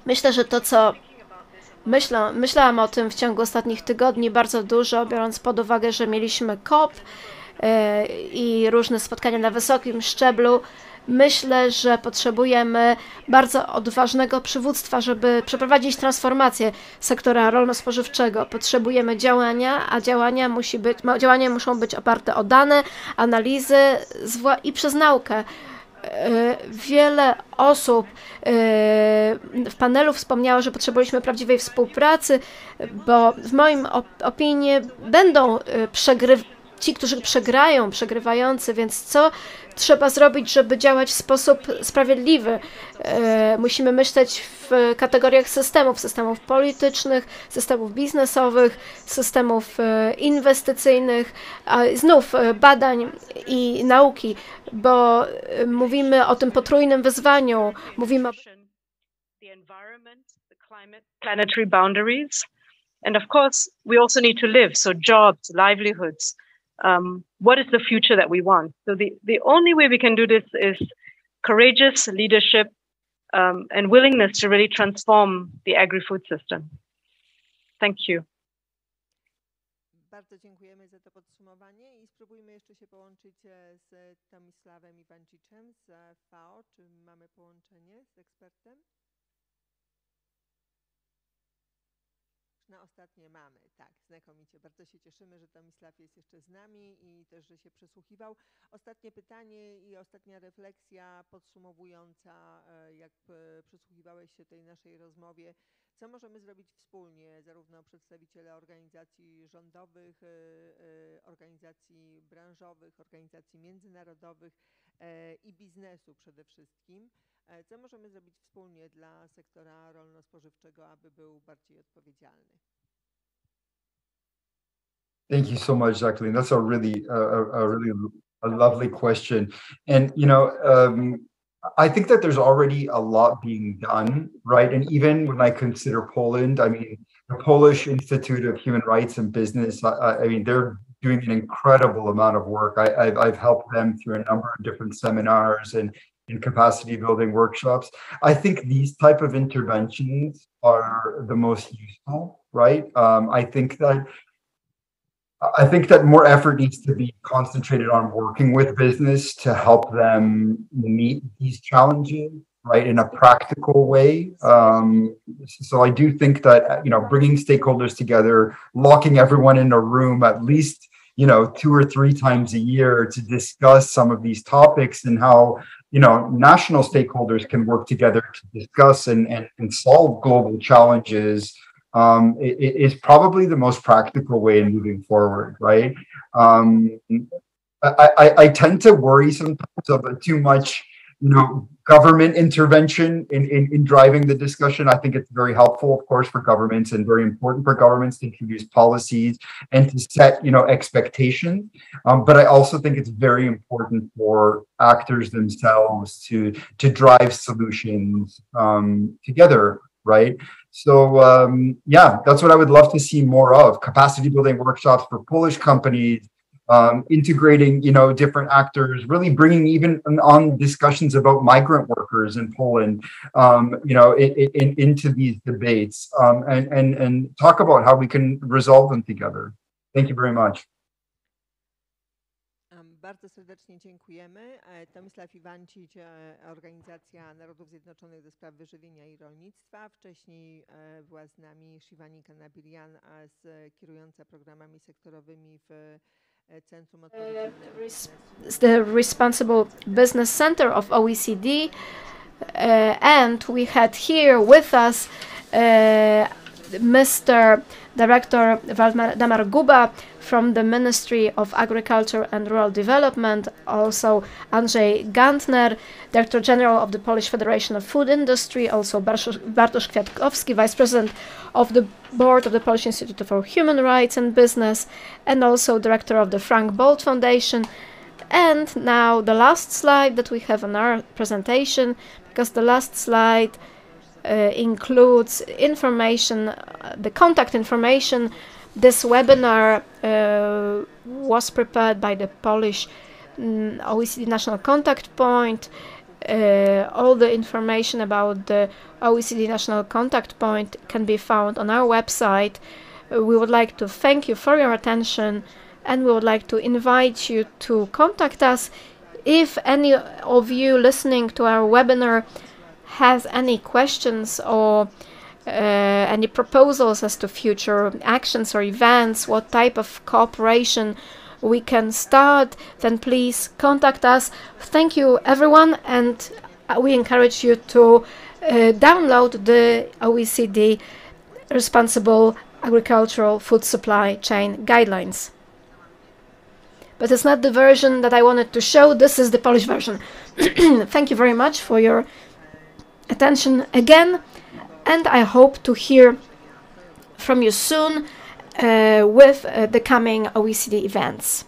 Myślę, że to, co myślałam o tym w ciągu ostatnich tygodni bardzo dużo, biorąc pod uwagę, że mieliśmy COP i różne spotkania na wysokim szczeblu. Myślę, że potrzebujemy bardzo odważnego przywództwa, żeby przeprowadzić transformację sektora rolno-spożywczego. Potrzebujemy działania, a działania muszą być oparte o dane, analizy i przez naukę. Wiele osób w panelu wspomniało, że potrzebujemy prawdziwej współpracy, bo w moim opinii będą ci, którzy przegrywający, więc co trzeba zrobić, żeby działać w sposób sprawiedliwy? Musimy myśleć w kategoriach systemów politycznych, systemów biznesowych, systemów inwestycyjnych, znów badań i nauki, bo mówimy o tym potrójnym wyzwaniu, mówimy o the environment, the climate, planetary boundaries, and of course we also need to live, so jobs, livelihoods. What is the future that we want? So the only way we can do this is courageous leadership and willingness to really transform the agri-food system. Thank you. Bardzo dziękujemy za to podsumowanie i spróbujmy jeszcze się połączyć z Tomisławem Iwanciczem z FAO. Czy mamy połączenie z ekspertem? Na ostatnie mamy, tak, znakomicie. Bardzo się cieszymy, że Tomisław jest jeszcze z nami i też, że się przysłuchiwał. Ostatnie pytanie i ostatnia refleksja podsumowująca, jak przysłuchiwałeś się tej naszej rozmowie. Co możemy zrobić wspólnie, zarówno przedstawiciele organizacji rządowych, organizacji branżowych, organizacji międzynarodowych i biznesu przede wszystkim? Co możemy zrobić wspólnie dla sektora rolno-spożywczego, aby był bardziej odpowiedzialny? Thank you so much, Jacqueline. That's a really lovely question. And I think that there's already a lot being done, right? And even when I consider Poland, I mean, the Polish Institute of Human Rights and Business, I mean, they're doing an incredible amount of work. I've helped them through a number of different seminars and capacity building workshops. I think these type of interventions are the most useful, right? I think that more effort needs to be concentrated on working with business to help them meet these challenges, right, in a practical way. So I do think that, bringing stakeholders together, locking everyone in a room at least, 2 or 3 times a year to discuss some of these topics and how, national stakeholders can work together to discuss and solve global challenges is probably the most practical way in moving forward, right? I tend to worry sometimes about too much, government intervention in driving the discussion. I think it's very helpful, of course, for governments and very important for governments to introduce policies and to set, expectations. But I also think it's very important for actors themselves to drive solutions together, right? So yeah, that's what I would love to see more of: capacity building workshops for Polish companies, integrating, different actors, really bringing even on discussions about migrant workers in Poland, into these debates, and talk about how we can resolve them together. Thank you very much. Bardzo serdecznie dziękujemy. Tomisław Iwancic, Organizacja Narodów Zjednoczonych do spraw wyżywienia i rolnictwa. Wcześniej była z nami Shivani Kannabhiran, kierująca programami sektorowymi w Centrum the Responsible Business Center of OECD, and we had here with us Mr. Director Waldemar Guba from the Ministry of Agriculture and Rural Development, also Andrzej Gantner, Director General of the Polish Federation of Food Industry, also Bartosz Kwiatkowski, Vice President of the Board of the Polish Institute for Human Rights and Business, and also Director of the Frank Bolt Foundation. And now the last slide that we have on our presentation, because the last slide includes information, the contact information. This webinar was prepared by the Polish OECD National Contact Point. All the information about the OECD National Contact Point can be found on our website. We would like to thank you for your attention, and we would like to invite you to contact us if any of you listening to our webinar has any questions or any proposals as to future actions or events, what type of cooperation we can start, then please contact us. Thank you, everyone, and we encourage you to download the OECD Responsible Agricultural Food Supply Chain Guidelines. But it's not the version that I wanted to show. This is the Polish version. Thank you very much for your attention again, and I hope to hear from you soon with the coming OECD events.